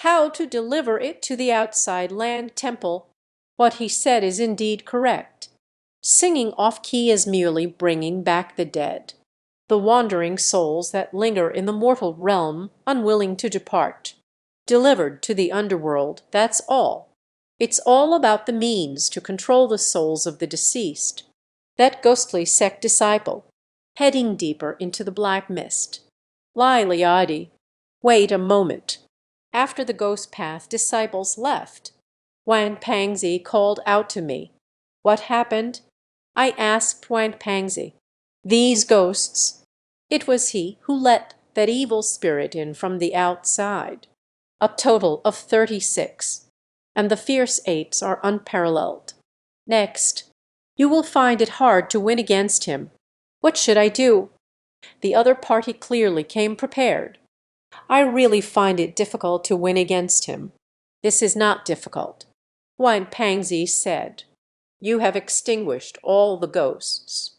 How to deliver it to the outside land temple. What he said is indeed correct. Singing off-key is merely bringing back the dead, the wandering souls that linger in the mortal realm, unwilling to depart. Delivered to the underworld, that's all. It's all about the means to control the souls of the deceased. That ghostly sect disciple, heading deeper into the black mist. Lai Liadi, wait a moment. After the ghost path disciples left, Wan Pangzi called out to me. What happened? I asked Wan Pangzi. These ghosts. It was he who let that evil spirit in from the outside. A total of 36. And the fierce apes are unparalleled. Next, you will find it hard to win against him. What should I do? The other party clearly came prepared. I really find it difficult to win against him. This is not difficult. Wan Pangzi said, you have extinguished all the ghosts.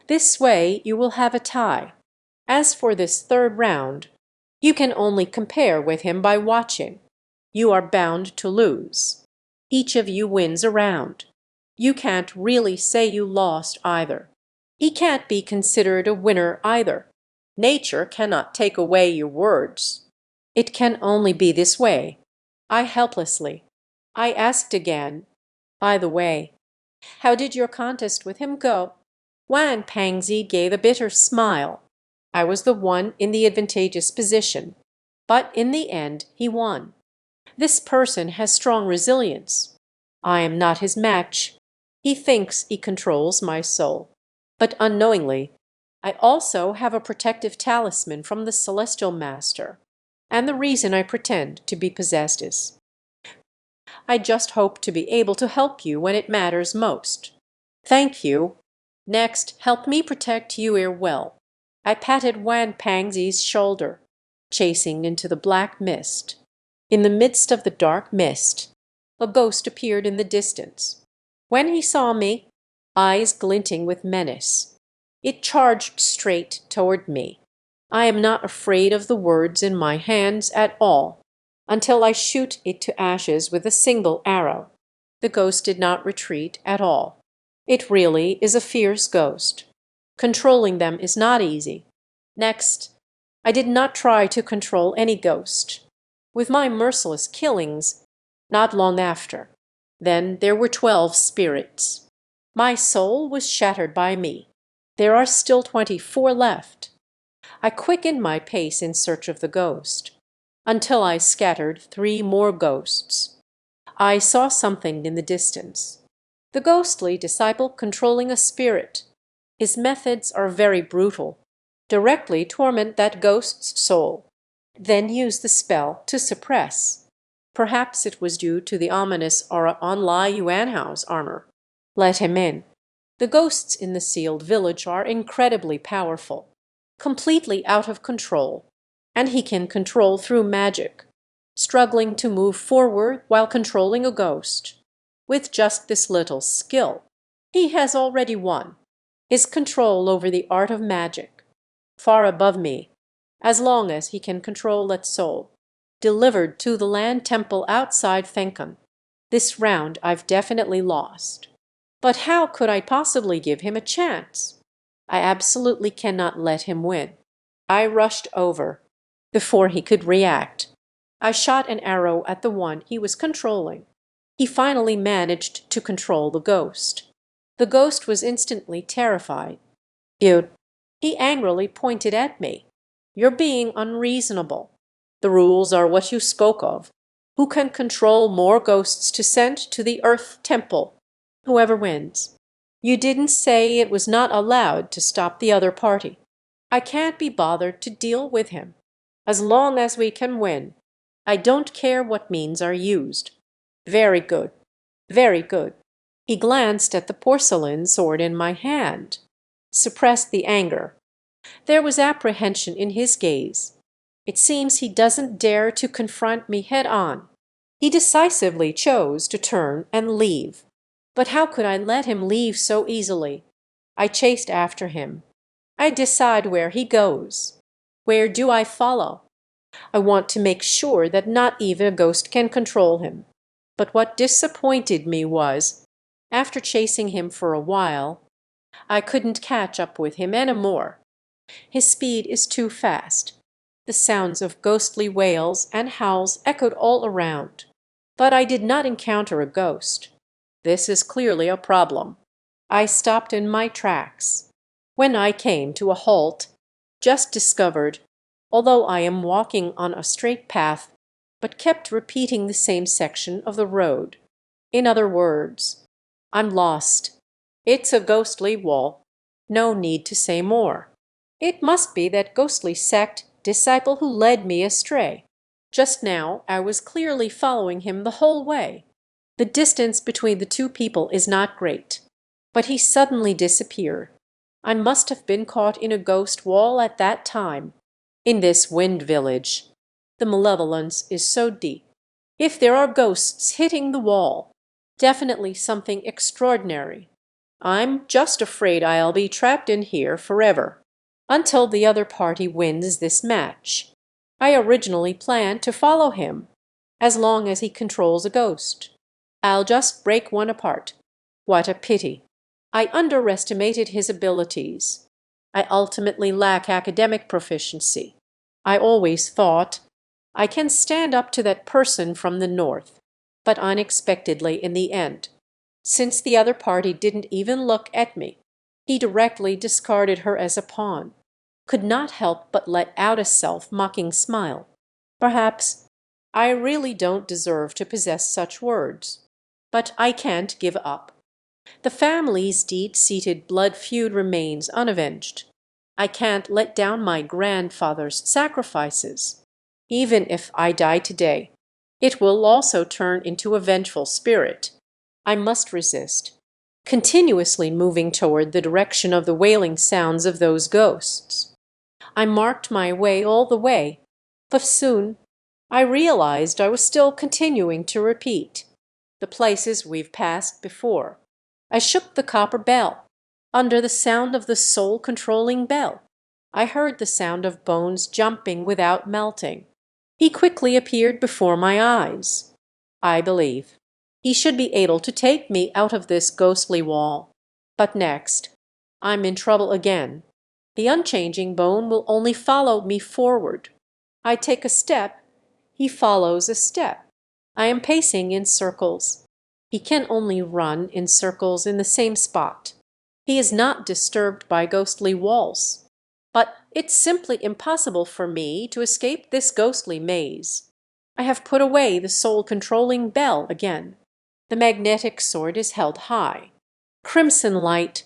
This way you will have a tie. As for this third round, you can only compare with him by watching. You are bound to lose. Each of you wins a round. You can't really say you lost either. He can't be considered a winner either. Nature cannot take away your words. It can only be this way. I helplessly. I asked again, by the way, how did your contest with him go? Wan Pangzi gave a bitter smile. I was the one in the advantageous position, but in the end he won. This person has strong resilience. I am not his match. He thinks he controls my soul, but unknowingly, I also have a protective talisman from the Celestial Master, and the reason I pretend to be possessed is I just hope to be able to help you when it matters most. Thank you. Next, help me protect you ere well. I patted Wan Pangzi's shoulder, chasing into the black mist. In the midst of the dark mist, a ghost appeared in the distance. When he saw me, eyes glinting with menace, it charged straight toward me. I am not afraid of the words in my hands at all, until I shoot it to ashes with a single arrow. The ghost did not retreat at all. It really is a fierce ghost. Controlling them is not easy. Next, I did not try to control any ghost. With my merciless killings, not long after, then there were 12 spirits. My soul was shattered by me. There are still 24 left. I quickened my pace in search of the ghost, until I scattered 3 more ghosts. I saw something in the distance. The ghostly disciple controlling a spirit. His methods are very brutal. Directly torment that ghost's soul, then use the spell to suppress. Perhaps it was due to the ominous aura on Lai Yuanhao's armor. Let him in. The ghosts in the sealed village are incredibly powerful, completely out of control, and he can control through magic, struggling to move forward while controlling a ghost. With just this little skill, he has already won. His control over the art of magic, far above me, as long as he can control that soul, delivered to the land temple outside Fengkan. This round I've definitely lost. But how could I possibly give him a chance? I absolutely cannot let him win. I rushed over. Before he could react, I shot an arrow at the one he was controlling. He finally managed to control the ghost. The ghost was instantly terrified. He angrily pointed at me. You're being unreasonable. The rules are what you spoke of. Who can control more ghosts to send to the Earth Temple? Whoever wins. You didn't say it was not allowed to stop the other party. I can't be bothered to deal with him. As long as we can win, I don't care what means are used. Very good. Very good. He glanced at the porcelain sword in my hand, suppressed the anger. There was apprehension in his gaze. It seems he doesn't dare to confront me head on. He decisively chose to turn and leave. But how could I let him leave so easily? I chased after him. I decide where he goes. Where do I follow? I want to make sure that not even a ghost can control him. But what disappointed me was, after chasing him for a while, I couldn't catch up with him anymore. His speed is too fast. The sounds of ghostly wails and howls echoed all around. But I did not encounter a ghost. This is clearly a problem. I stopped in my tracks. When I came to a halt, just discovered, although I am walking on a straight path, but kept repeating the same section of the road. In other words, I'm lost. It's a ghostly wall. No need to say more. It must be that ghostly sect disciple who led me astray. Just now I was clearly following him the whole way. The distance between the two people is not great. But he suddenly disappeared. I must have been caught in a ghost wall at that time. In this wind village, the malevolence is so deep. If there are ghosts hitting the wall, definitely something extraordinary. I'm just afraid I'll be trapped in here forever, until the other party wins this match. I originally planned to follow him, as long as he controls a ghost. I'll just break one apart. What a pity. I underestimated his abilities. I ultimately lack academic proficiency. I always thought, I can stand up to that person from the north, but unexpectedly in the end, since the other party didn't even look at me, he directly discarded her as a pawn, could not help but let out a self-mocking smile. Perhaps I really don't deserve to possess such words, but I can't give up. The family's deep-seated blood feud remains unavenged. I can't let down my grandfather's sacrifices. Even if I die today, it will also turn into a vengeful spirit. I must resist, continuously moving toward the direction of the wailing sounds of those ghosts. I marked my way all the way, but soon I realized I was still continuing to repeat the places we've passed before. I shook the copper bell. Under the sound of the soul-controlling bell, I heard the sound of bones jumping without melting. He quickly appeared before my eyes. I believe he should be able to take me out of this ghostly wall. But next, I'm in trouble again. The unchanging bone will only follow me forward. I take a step, he follows a step. I am pacing in circles. He can only run in circles in the same spot. He is not disturbed by ghostly walls. But it's simply impossible for me to escape this ghostly maze. I have put away the soul-controlling bell again. The magnetic sword is held high. Crimson light.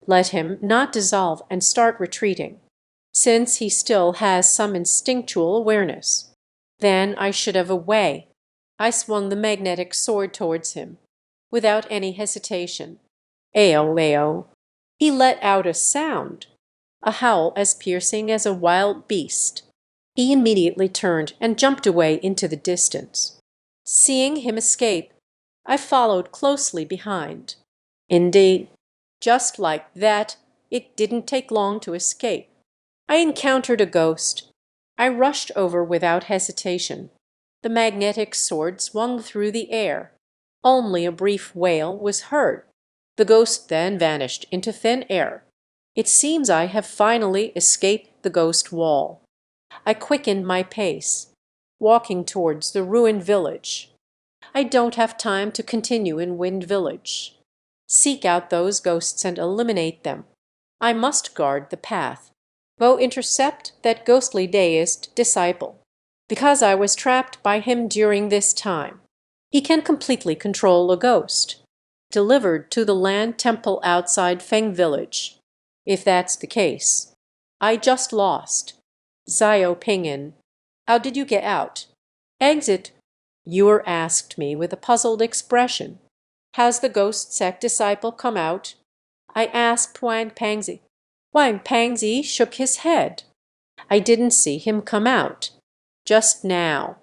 Let him not dissolve and start retreating, since he still has some instinctual awareness. Then I should have a way. I swung the magnetic sword towards him, without any hesitation. Ao, ao. He let out a sound, a howl as piercing as a wild beast. He immediately turned and jumped away into the distance. Seeing him escape, I followed closely behind. Indeed, just like that, it didn't take long to escape. I encountered a ghost. I rushed over without hesitation. The magnetic sword swung through the air. Only a brief wail was heard. The ghost then vanished into thin air. It seems I have finally escaped the ghost wall. I quickened my pace, walking towards the ruined village. I don't have time to continue in Wind Village. Seek out those ghosts and eliminate them. I must guard the path. Go intercept that ghostly deist disciple. because I was trapped by him during this time. He can completely control a ghost. Delivered to the land temple outside Feng village. If that's the case. I just lost. Xiao Pingin. How did you get out? Exit. Yuer asked me with a puzzled expression. Has the ghost sect disciple come out? I asked Wang Pangzi. Wang Pangzi shook his head. I didn't see him come out. Just now.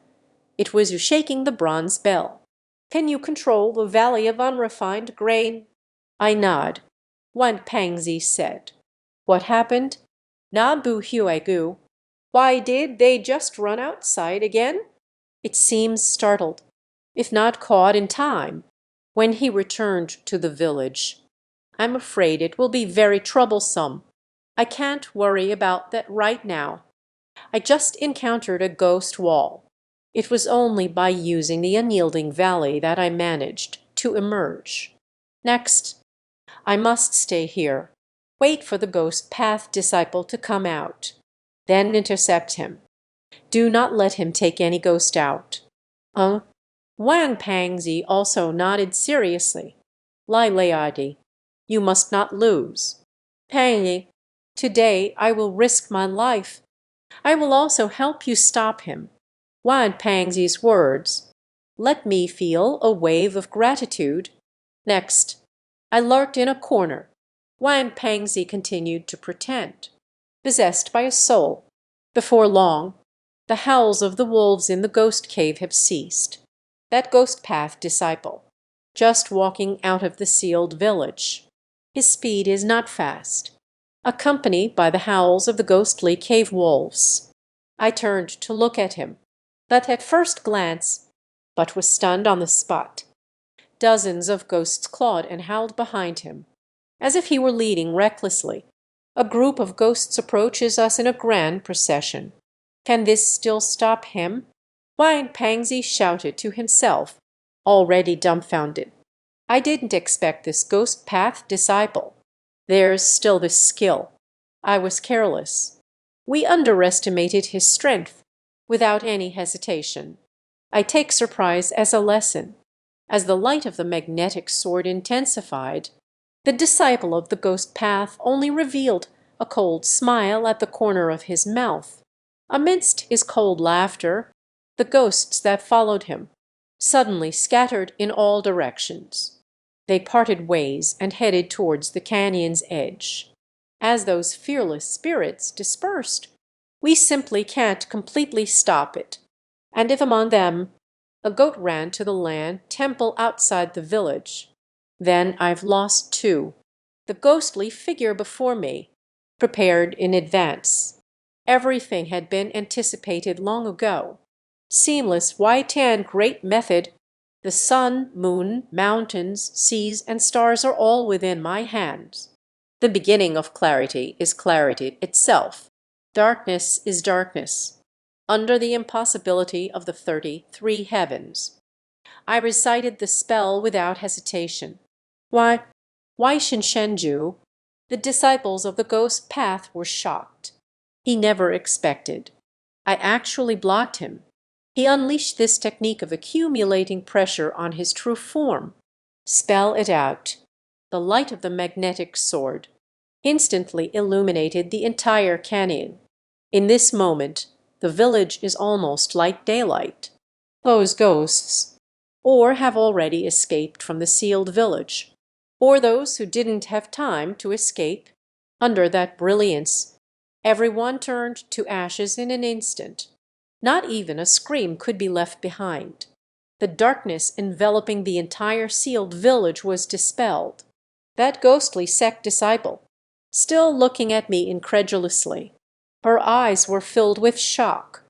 It was you shaking the bronze bell. Can you control the valley of unrefined grain? I nod. Wang Pangzi said. What happened? Na bu huegu. Why did they just run outside again? It seems startled, if not caught in time, when he returned to the village. I'm afraid it will be very troublesome. I can't worry about that right now. I just encountered a ghost wall. It was only by using the unyielding valley that I managed to emerge. Next, I must stay here, wait for the ghost path disciple to come out, then intercept him. Do not let him take any ghost out. Wang Pangzi also nodded seriously. Lai Leadi, you must not lose. Pangyi, today I will risk my life. I will also help you stop him. Wang Pangzi's words. Let me feel a wave of gratitude. Next, I lurked in a corner. Wang Pangzi continued to pretend, possessed by a soul. Before long, the howls of the wolves in the ghost cave have ceased. That ghost path disciple, just walking out of the sealed village. His speed is not fast, accompanied by the howls of the ghostly cave wolves. I turned to look at him, but at first glance, but was stunned on the spot. Dozens of ghosts clawed and howled behind him, as if he were leading recklessly. A group of ghosts approaches us in a grand procession. Can this still stop him? Wang Pangzi shouted to himself, already dumbfounded. I didn't expect this ghost path disciple. There's still this skill. I was careless. We underestimated his strength, without any hesitation. I take surprise as a lesson. As the light of the magnetic sword intensified, the disciple of the ghost path only revealed a cold smile at the corner of his mouth. Amidst his cold laughter, the ghosts that followed him suddenly scattered in all directions. They parted ways and headed towards the canyon's edge. As those fearless spirits dispersed, we simply can't completely stop it. And if among them a goat ran to the land temple outside the village, then I've lost two. The ghostly figure before me, prepared in advance. Everything had been anticipated long ago. Seamless Y-tan great method. The sun, moon, mountains, seas, and stars are all within my hands. The beginning of clarity is clarity itself. Darkness is darkness, under the impossibility of the 33 heavens. I recited the spell without hesitation. Why Shenju, the disciples of the ghost path were shocked. He never expected. I actually blocked him. He unleashed this technique of accumulating pressure on his true form. Spell it out. The light of the magnetic sword instantly illuminated the entire canyon. In this moment, the village is almost like daylight. Those ghosts, or have already escaped from the sealed village, or those who didn't have time to escape, under that brilliance, everyone turned to ashes in an instant. Not even a scream could be left behind. The darkness enveloping the entire sealed village was dispelled. That ghostly sect disciple, still looking at me incredulously, her eyes were filled with shock,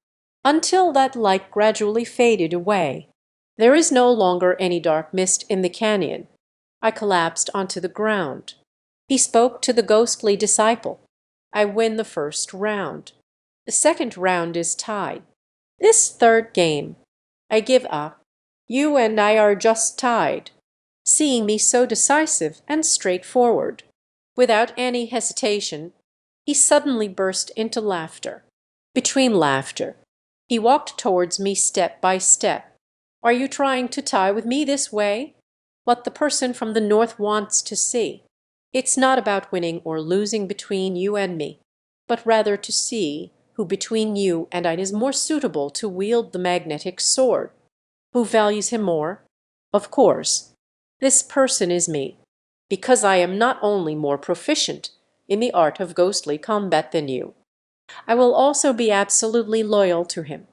until that light gradually faded away. There is no longer any dark mist in the canyon. I collapsed onto the ground. He spoke to the ghostly disciple. I win the first round. The second round is tied. This third game, I give up. You and I are just tied. Seeing me so decisive and straightforward, without any hesitation, he suddenly burst into laughter. Between laughter, He walked towards me step by step. Are you trying to tie with me this way? What the person from the north wants to see. It's not about winning or losing between you and me, but rather to see who between you and I is more suitable to wield the magnetic sword. Who values him more? Of course, this person is me, because I am not only more proficient in the art of ghostly combat than you, I will also be absolutely loyal to him.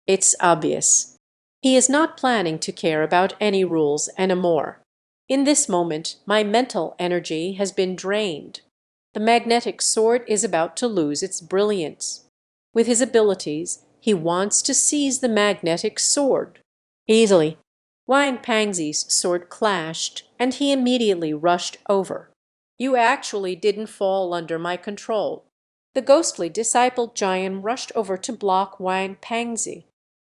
It's obvious. He is not planning to care about any rules anymore. In this moment, my mental energy has been drained. The magnetic sword is about to lose its brilliance. With his abilities, he wants to seize the magnetic sword. Easily, Wang Pangxi's sword clashed, and he immediately rushed over. You actually didn't fall under my control. The ghostly disciple giant rushed over to block Wang Pangxi.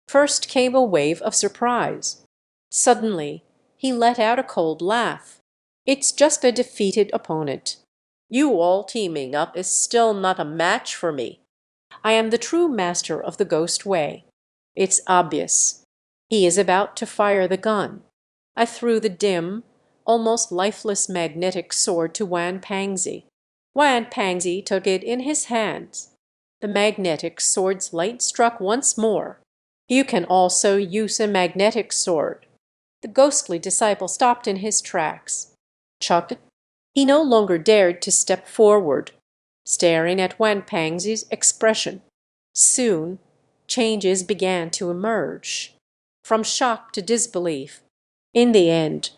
First came a wave of surprise. Suddenly, he let out a cold laugh. It's just a defeated opponent. You all teaming up is still not a match for me. I am the true master of the ghost way. It's obvious. He is about to fire the gun. I threw the dim, almost lifeless magnetic sword to Wan Pangxi. Wan Pangxi took it in his hands. The magnetic sword's light struck once more. You can also use a magnetic sword. The ghostly disciple stopped in his tracks. Chucked. He no longer dared to step forward, staring at Wan Pangxi's expression. Soon, changes began to emerge, from shock to disbelief. In the end,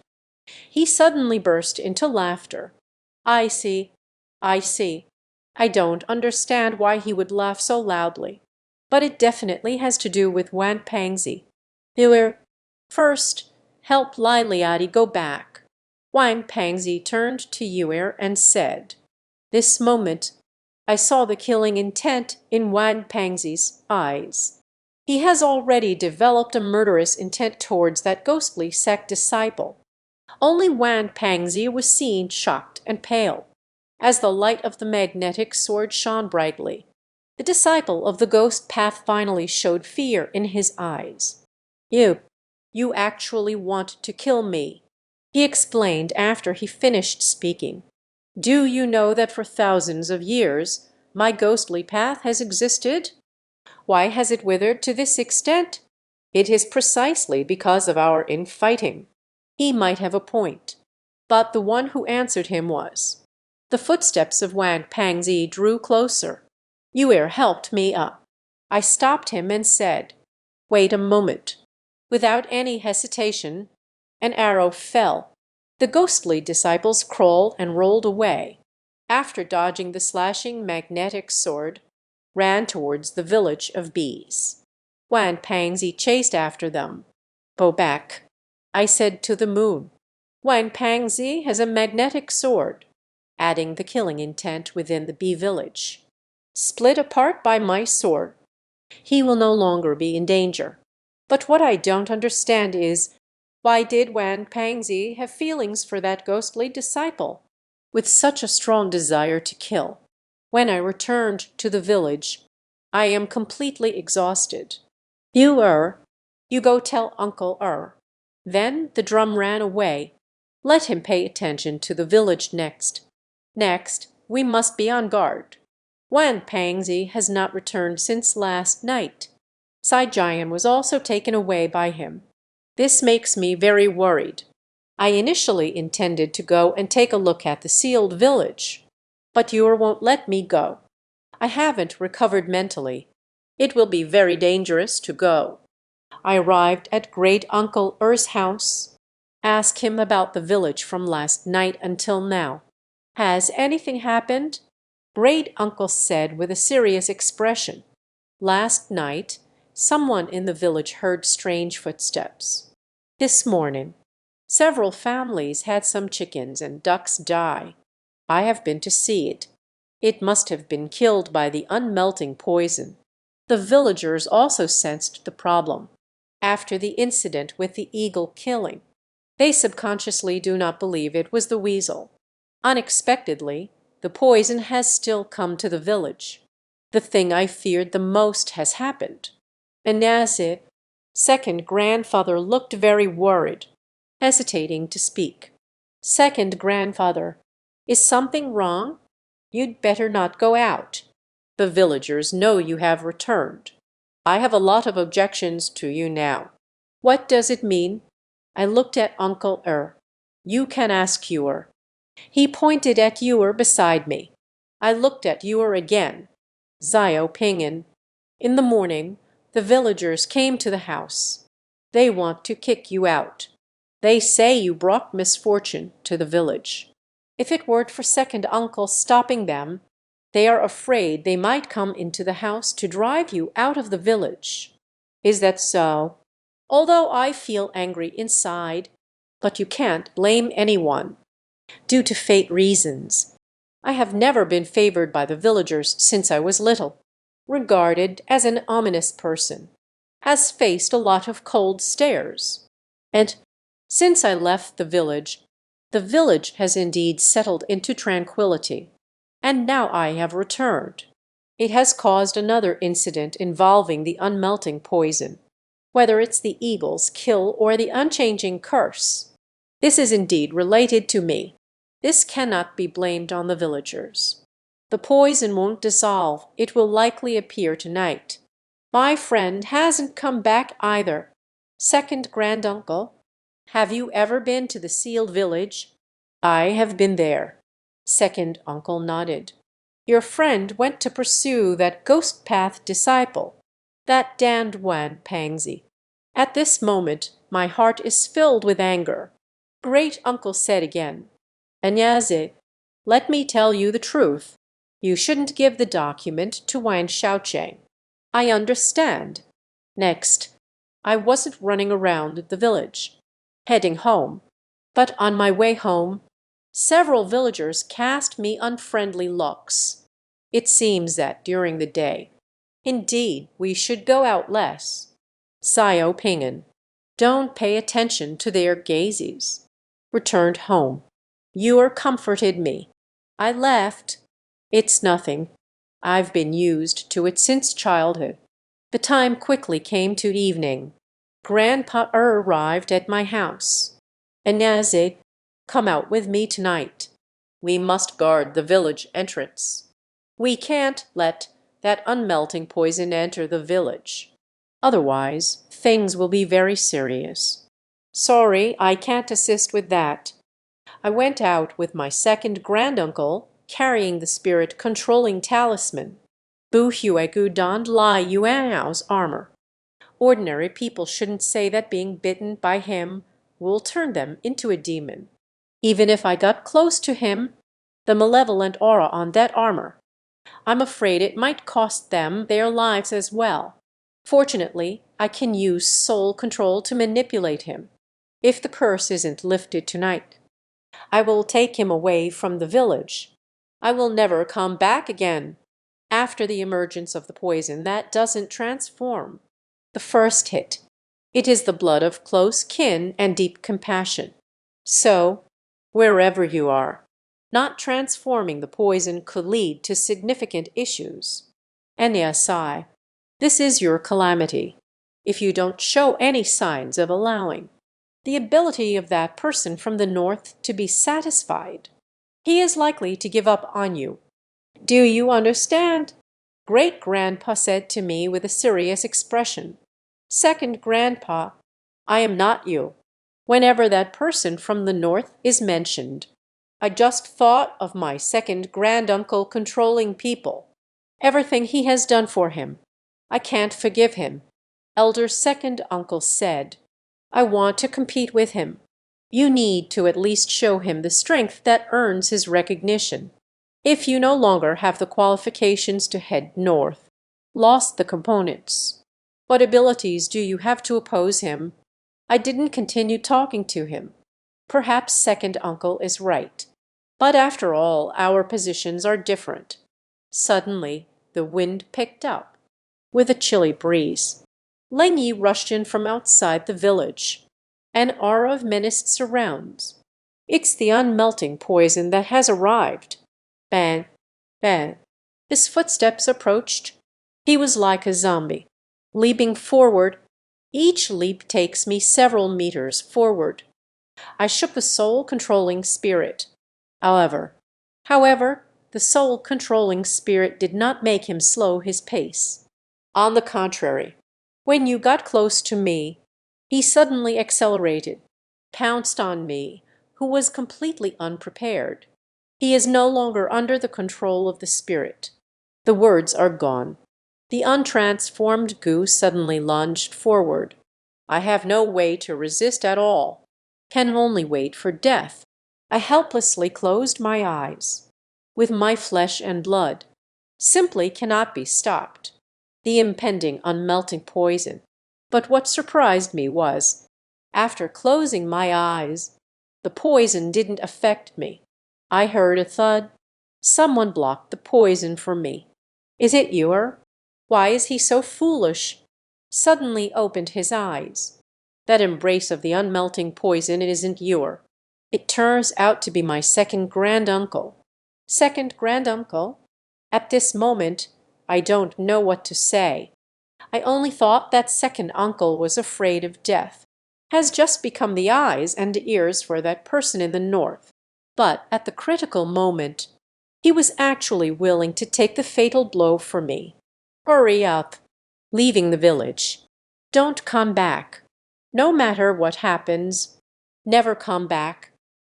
he suddenly burst into laughter. I see, I see. I don't understand why he would laugh so loudly, but it definitely has to do with Wan Pangxi. Yuer, first, help Lai Liadi go back. Wang Pangxi turned to Yuer and said, this moment, I saw the killing intent in Wang Pangxi's eyes. He has already developed a murderous intent towards that ghostly sect disciple. Only Wang Pangxi was seen shocked and pale, as the light of the magnetic sword shone brightly. The disciple of the ghost path finally showed fear in his eyes. You actually want to kill me, he explained after he finished speaking. Do you know that for thousands of years my ghostly path has existed? Why has it withered to this extent? It is precisely because of our infighting. He might have a point, but the one who answered him was. The footsteps of Wang Pangxi drew closer. Yuer helped me up. I stopped him and said, wait a moment. Without any hesitation, an arrow fell. The ghostly disciples crawled and rolled away. After dodging the slashing magnetic sword, ran towards the village of bees. Wan Pangxi chased after them. Go back, I said to the moon. Wan Pangxi has a magnetic sword, adding the killing intent within the bee village. Split apart by my sword, he will no longer be in danger. But what I don't understand is, why did Wan Pangxi have feelings for that ghostly disciple, with such a strong desire to kill? When I returned to the village, I am completely exhausted. You go tell Uncle Then the drum ran away. Let him pay attention to the village next. Next, we must be on guard. Wan Pangxi has not returned since last night. Jian was also taken away by him. This makes me very worried. I initially intended to go and take a look at the sealed village, but Yuer won't let me go. I haven't recovered mentally. It will be very dangerous to go. I arrived at Great Uncle Er's house. Ask him about the village from last night until now. Has anything happened? Great Uncle said with a serious expression. Last night, someone in the village heard strange footsteps. This morning, several families had some chickens and ducks die. I have been to see it. It must have been killed by the unmelting poison. The villagers also sensed the problem. After the incident with the eagle killing, they subconsciously do not believe it was the weasel. Unexpectedly, the poison has still come to the village. The thing I feared the most has happened. And as it, second grandfather looked very worried, hesitating to speak. Second grandfather, is something wrong? You'd better not go out. The villagers know you have returned. I have a lot of objections to you now. What does it mean? I looked at Uncle You can ask Ewer. He pointed at Ewer beside me. I looked at Ewer again. Xiao Ping'an. In the morning, the villagers came to the house. They want to kick you out. They say you brought misfortune to the village. If it weren't for second uncle stopping them, they are afraid they might come into the house to drive you out of the village. Is that so? Although I feel angry inside, but you can't blame anyone. Due to fate reasons, I have never been favored by the villagers since I was little, regarded as an ominous person, has faced a lot of cold stares. And since I left the village has indeed settled into tranquility, and now I have returned. It has caused another incident involving the unmelting poison, whether it's the eagle's kill or the unchanging curse. This is indeed related to me. This cannot be blamed on the villagers. The poison won't dissolve. It will likely appear tonight. My friend hasn't come back either. Second granduncle, have you ever been to the sealed village? I have been there. Second uncle nodded. Your friend went to pursue that ghost path disciple, that damned Wan Pangzi. At this moment my heart is filled with anger. Great uncle said again, Anyaze, let me tell you the truth. You shouldn't give the document to Wan Xiaocheng. I understand. Next, I wasn't running around the village, heading home, but on my way home, several villagers cast me unfriendly looks. It seems that during the day, indeed, we should go out less. Xiao Ping'an, don't pay attention to their gazes. Returned home. Ewer comforted me. I left. It's nothing. I've been used to it since childhood. The time quickly came to evening. Grandpa arrived at my house. Anyaze, come out with me tonight. We must guard the village entrance. We can't let that unmelting poison enter the village. Otherwise, things will be very serious. Sorry, I can't assist with that. I went out with my second granduncle, carrying the spirit-controlling talisman. Bu Huegu donned Lai Yuan's armor. Ordinary people shouldn't say that being bitten by him will turn them into a demon. Even if I got close to him, the malevolent aura on that armor, I'm afraid it might cost them their lives as well. Fortunately, I can use soul control to manipulate him. If the curse isn't lifted tonight, I will take him away from the village. I will never come back again. After the emergence of the poison, that doesn't transform. The first hit. It is the blood of close kin and deep compassion. So, wherever you are, not transforming the poison could lead to significant issues. Anyasai, this is your calamity, if you don't show any signs of allowing the ability of that person from the north to be satisfied. He is likely to give up on you. Do you understand? Great-grandpa said to me with a serious expression. Second grandpa, I am not you. Whenever that person from the north is mentioned, I just thought of my second granduncle controlling people. Everything he has done for him. I can't forgive him. Elder second uncle said, I want to compete with him. You need to at least show him the strength that earns his recognition. If you no longer have the qualifications to head north, lost the components, what abilities do you have to oppose him? I didn't continue talking to him. Perhaps second uncle is right. But after all, our positions are different. Suddenly, the wind picked up, with a chilly breeze. Leng Yi rushed in from outside the village. An aura of menace surrounds. It's the unmelting poison that has arrived. Bang, bang. His footsteps approached. He was like a zombie. leaping forward. Each leap takes me several meters forward. I shook the soul-controlling spirit. However, however, the soul-controlling spirit did not make him slow his pace. On the contrary, when you got close to me, he suddenly accelerated, pounced on me, who was completely unprepared. He is no longer under the control of the spirit. The words are gone. The untransformed goose suddenly lunged forward. I have no way to resist at all, can only wait for death. I helplessly closed my eyes. With my flesh and blood, simply cannot be stopped. The impending unmelting poison. But what surprised me was, after closing my eyes, the poison didn't affect me. I heard a thud. Someone blocked the poison for me. Is it you? Why is he so foolish? Suddenly opened his eyes. That embrace of the unmelting poison isn't you. It turns out to be my second granduncle. Second granduncle? At this moment, I don't know what to say. I only thought that second uncle was afraid of death, has just become the eyes and ears for that person in the north. But at the critical moment, he was actually willing to take the fatal blow for me. Hurry up. Leaving the village. Don't come back. No matter what happens, never come back.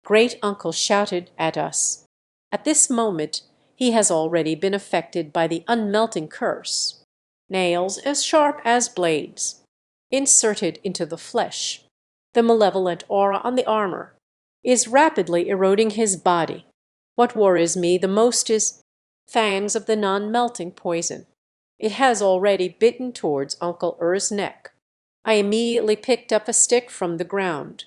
Great uncle shouted at us. At this moment, he has already been affected by the unmelting curse. Nails as sharp as blades, inserted into the flesh. The malevolent aura on the armor is rapidly eroding his body. What worries me the most is fangs of the non-melting poison. It has already bitten towards Uncle Er's neck. I immediately picked up a stick from the ground,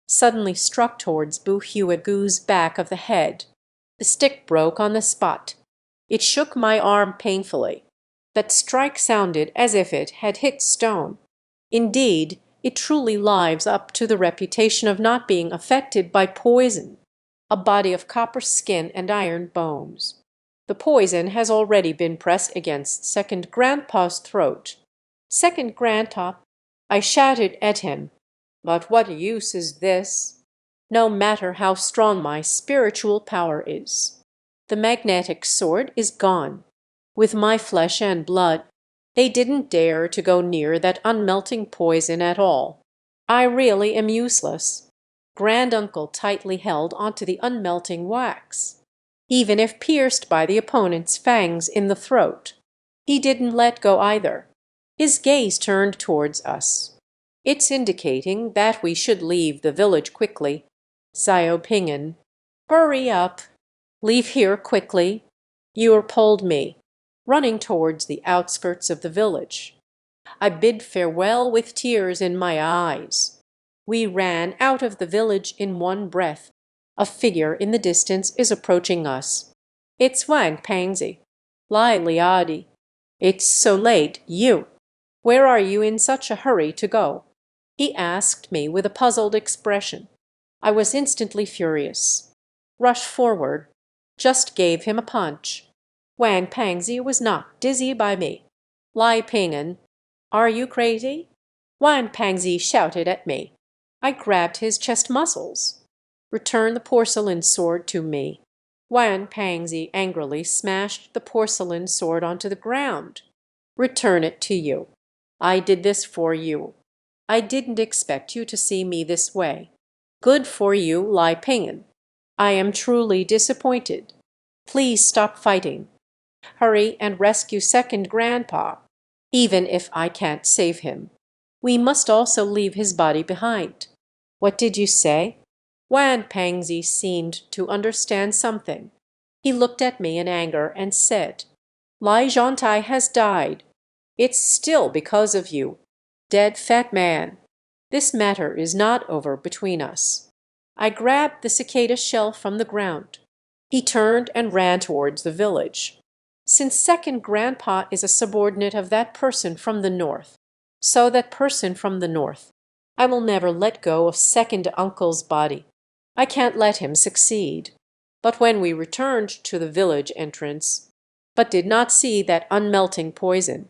suddenly struck towards Bu Huigu's back of the head. The stick broke on the spot. It shook my arm painfully. That strike sounded as if it had hit stone. Indeed, it truly lives up to the reputation of not being affected by poison. A body of copper skin and iron bones. The poison has already been pressed against second grandpa's throat. Second grandpa, I shouted at him. But what use is this? No matter how strong my spiritual power is. The magnetic sword is gone. With my flesh and blood, they didn't dare to go near that unmelting poison at all. I really am useless. Granduncle tightly held onto the unmelting wax, even if pierced by the opponent's fangs in the throat. He didn't let go either. His gaze turned towards us. It's indicating that we should leave the village quickly. Xiao Ping'an, hurry up. Leave here quickly. You pulled me, running towards the outskirts of the village. I bid farewell with tears in my eyes. We ran out of the village in one breath. A figure in the distance is approaching us. It's Wang Pangzi. Lai Liadi. It's so late, you. Where are you in such a hurry to go? He asked me with a puzzled expression. I was instantly furious. Rushed forward. Just gave him a punch. Wang Pangzi was knocked dizzy by me. Lai Ping'an, are you crazy? Wang Pangzi shouted at me. I grabbed his chest muscles. Return the porcelain sword to me. Wang Pangzi angrily smashed the porcelain sword onto the ground. Return it to you. I did this for you. I didn't expect you to see me this way. Good for you, Lai Ping'an. I am truly disappointed. Please stop fighting. Hurry and rescue second grandpa, even if I can't save him. We must also leave his body behind. What did you say? Wan Pangzi seemed to understand something. He looked at me in anger and said, Lai Zhontai has died. It's still because of you. Dead fat man. This matter is not over between us. I grabbed the cicada shell from the ground. He turned and ran towards the village. Since second grandpa is a subordinate of that person from the north, so that person from the north, I will never let go of second uncle's body. I can't let him succeed. But when we returned to the village entrance, but did not see that unmelting poison,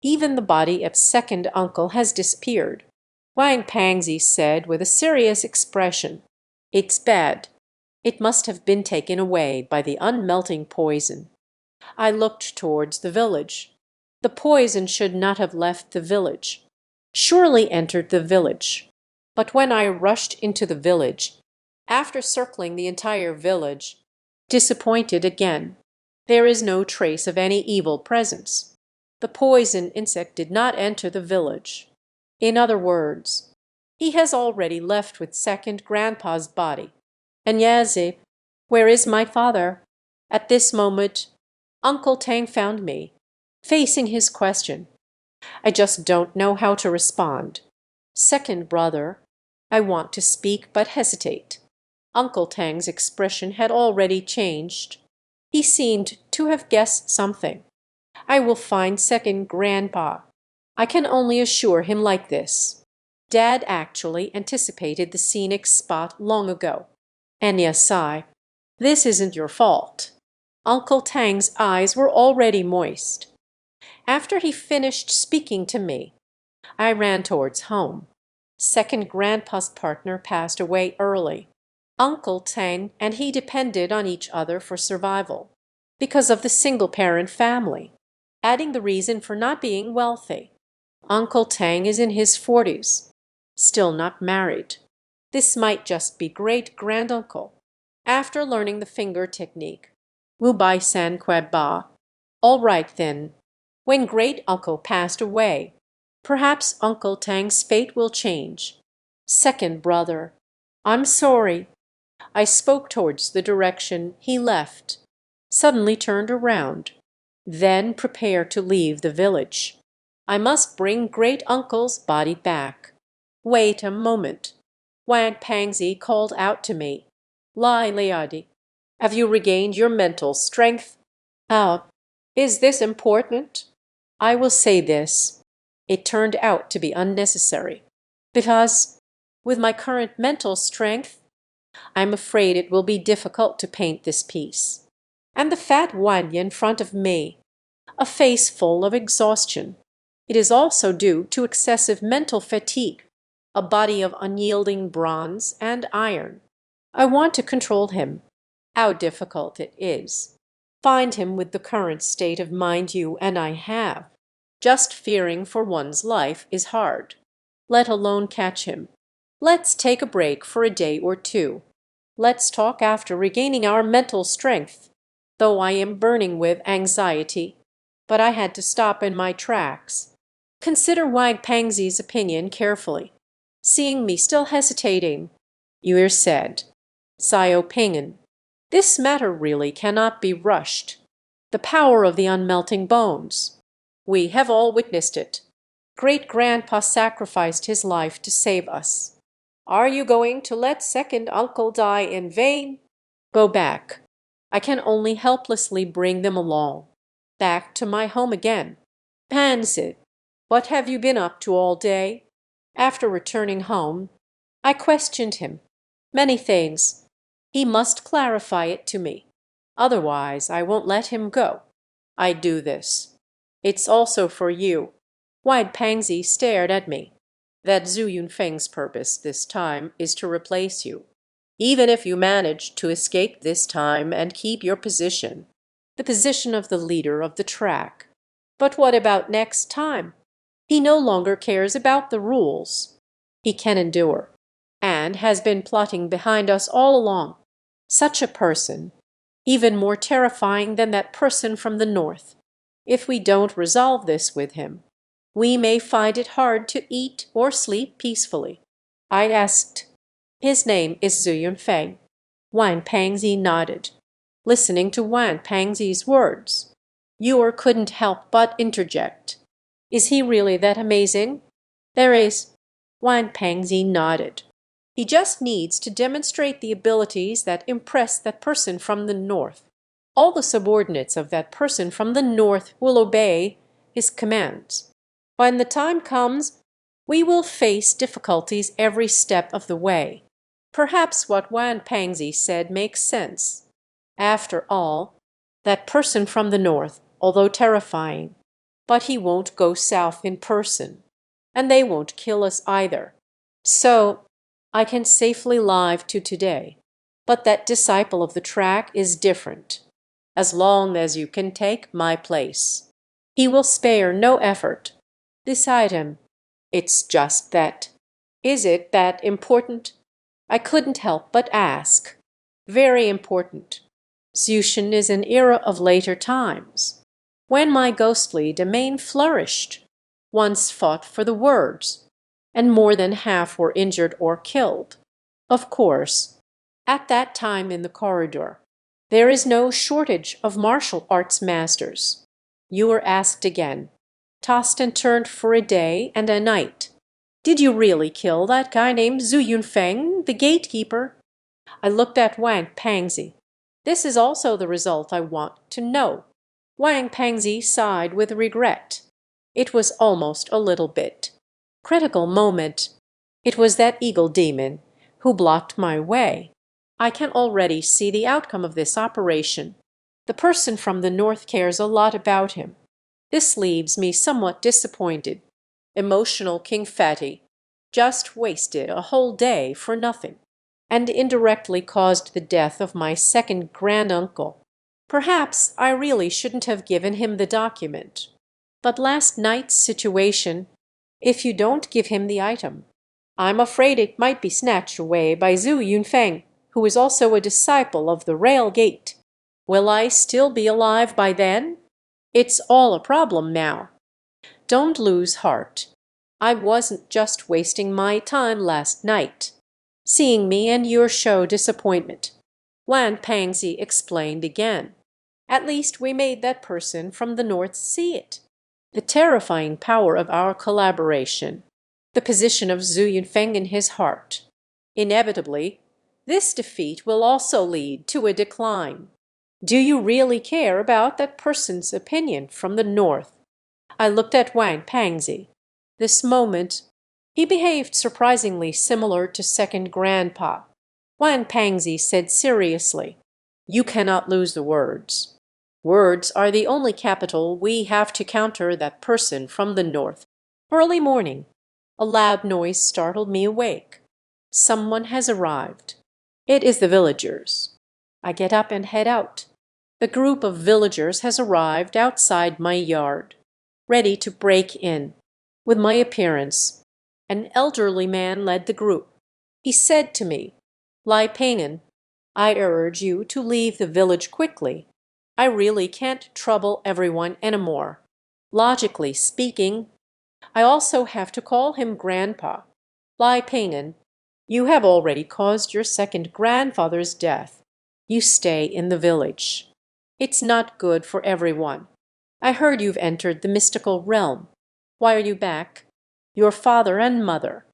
Even the body of second uncle has disappeared. Wang Pangzi said with a serious expression, "It's bad. It must have been taken away by the unmelting poison." I looked towards the village. The poison should not have left the village. Surely entered the village. But when I rushed into the village, after circling the entire village, disappointed again. There is no trace of any evil presence. The poison insect did not enter the village. In other words, he has already left with second grandpa's body. And Yazip, where is my father? At this moment, Uncle Tang found me, facing his question. I just don't know how to respond. Second brother, I want to speak but hesitate. Uncle Tang's expression had already changed. He seemed to have guessed something. I will find second grandpa. I can only assure him like this. Dad actually anticipated the scenic spot long ago. Enya sighed. This isn't your fault. Uncle Tang's eyes were already moist. After he finished speaking to me, I ran towards home. Second grandpa's partner passed away early. Uncle Tang and he depended on each other for survival because of the single-parent family, adding the reason for not being wealthy. Uncle Tang is in his 40s, still not married. This might just be great-granduncle. After learning the finger technique, Wu Bai San Kwai Ba. All right then. When great-uncle passed away, perhaps Uncle Tang's fate will change. Second brother, I'm sorry. I spoke towards the direction he left, suddenly turned around, then prepared to leave the village. I must bring great-uncle's body back. Wait a moment. Wang Pangzi called out to me. Lai Liadi, have you regained your mental strength? Is this important? I will say this. It turned out to be unnecessary, because with my current mental strength, I'm afraid it will be difficult to paint this piece. And the fat Wanya in front of me, a face full of exhaustion. It is also due to excessive mental fatigue, a body of unyielding bronze and iron. I want to control him. How difficult it is. Find him with the current state of mind you and I have. Just fearing for one's life is hard, let alone catch him. Let's take a break for a day or two. Let's talk after regaining our mental strength. Though I am burning with anxiety, but I had to stop in my tracks. Consider Wang Pangzi's opinion carefully. Seeing me still hesitating, Yuer said, Xiao Ping'an, this matter really cannot be rushed. The power of the unmelting bones. We have all witnessed it. Great-grandpa sacrificed his life to save us. Are you going to let second uncle die in vain? Go back. I can only helplessly bring them along. Back to my home again. Pansit, what have you been up to all day? After returning home, I questioned him. Many things. He must clarify it to me. Otherwise, I won't let him go. I do this. It's also for you. Wide Pangzi stared at me. That Zhu Yunfeng's purpose this time is to replace you. Even if you manage to escape this time and keep your position, the position of the leader of the track. But what about next time? He no longer cares about the rules. He can endure, and has been plotting behind us all along. Such a person, even more terrifying than that person from the north. If we don't resolve this with him, we may find it hard to eat or sleep peacefully. I asked. His name is Zhu Yunfeng. Wang Pangzi nodded, listening to Wang Pangzi's words. Yuer couldn't help but interject. Is he really that amazing? There is. Wang Pangzi nodded. He just needs to demonstrate the abilities that impress that person from the north. All the subordinates of that person from the north will obey his commands. When the time comes, we will face difficulties every step of the way. Perhaps what Wang Pangzi said makes sense. After all, that person from the north, although terrifying, but he won't go south in person, and they won't kill us either. So I can safely live to today. But that disciple of the track is different. As long as you can take my place, he will spare no effort. Decide him. It's just that. Is it that important? I couldn't help but ask. Very important. Xushan is an era of later times, when my ghostly domain flourished, once fought for the words, and more than half were injured or killed. Of course, at that time in the corridor, there is no shortage of martial arts masters. You were asked again, tossed and turned for a day and a night. Did you really kill that guy named Zhu Yunfeng, the gatekeeper? I looked at Wang Pangzi. This is also the result I want to know. Wang Pangzi sighed with regret. It was almost a little bit. Critical moment. It was that eagle demon who blocked my way. I can already see the outcome of this operation. The person from the north cares a lot about him. This leaves me somewhat disappointed. Emotional King Fatty just wasted a whole day for nothing, and indirectly caused the death of my second granduncle. Perhaps I really shouldn't have given him the document. But last night's situation, if you don't give him the item, I'm afraid it might be snatched away by Zhu Yunfeng, who is also a disciple of the Rail Gate. Will I still be alive by then? It's all a problem now. Don't lose heart. I wasn't just wasting my time last night. Seeing me and your show disappointment. Wan Pangzi explained again. At least we made that person from the north see it. The terrifying power of our collaboration. The position of Zhu Yunfeng in his heart. Inevitably, this defeat will also lead to a decline. Do you really care about that person's opinion from the north? I looked at Wang Pangzi. This moment, he behaved surprisingly similar to second grandpa. Wang Pangzi said seriously, "You cannot lose the words. Words are the only capital we have to counter that person from the north." Early morning. A loud noise startled me awake. Someone has arrived. It is the villagers. I get up and head out. The group of villagers has arrived outside my yard, ready to break in. With my appearance, an elderly man led the group. He said to me, "Lai Peinan, I urge you to leave the village quickly. I really can't trouble everyone anymore. Logically speaking, I also have to call him grandpa. Lai Peinan, you have already caused your second grandfather's death. You stay in the village. It's not good for everyone. I heard you've entered the mystical realm. Why are you back? Your father and mother,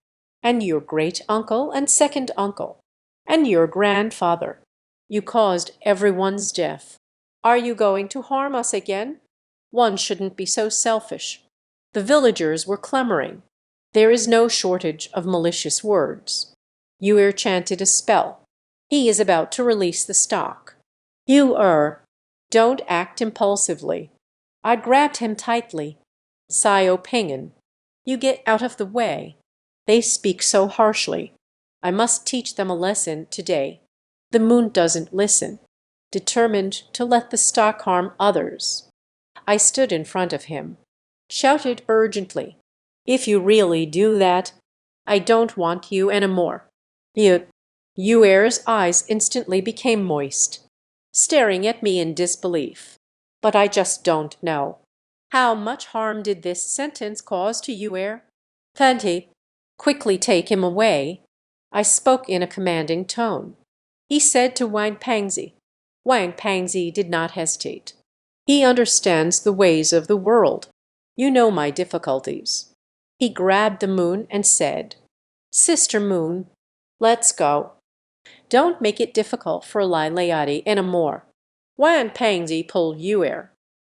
and your great-uncle and second uncle, and your grandfather. You caused everyone's death. Are you going to harm us again? One shouldn't be so selfish." The villagers were clamoring. There is no shortage of malicious words. Yuer chanted a spell. He is about to release the stock. Don't act impulsively. I grabbed him tightly. Xiao Ping'an, you get out of the way. They speak so harshly. I must teach them a lesson today. The moon doesn't listen, determined to let the stock harm others. I stood in front of him, shouted urgently, "If you really do that, I don't want you anymore." Yuer's eyes instantly became moist, staring at me in disbelief. But I just don't know. How much harm did this sentence cause to Yuer? Fanti, quickly take him away. I spoke in a commanding tone. He said to Wang Pangzi. Wang Pangzi did not hesitate. He understands the ways of the world. You know my difficulties. He grabbed the moon and said, "Sister Moon, let's go. Don't make it difficult for Lai Leati anymore." Wang Pangzi pulled Yuer,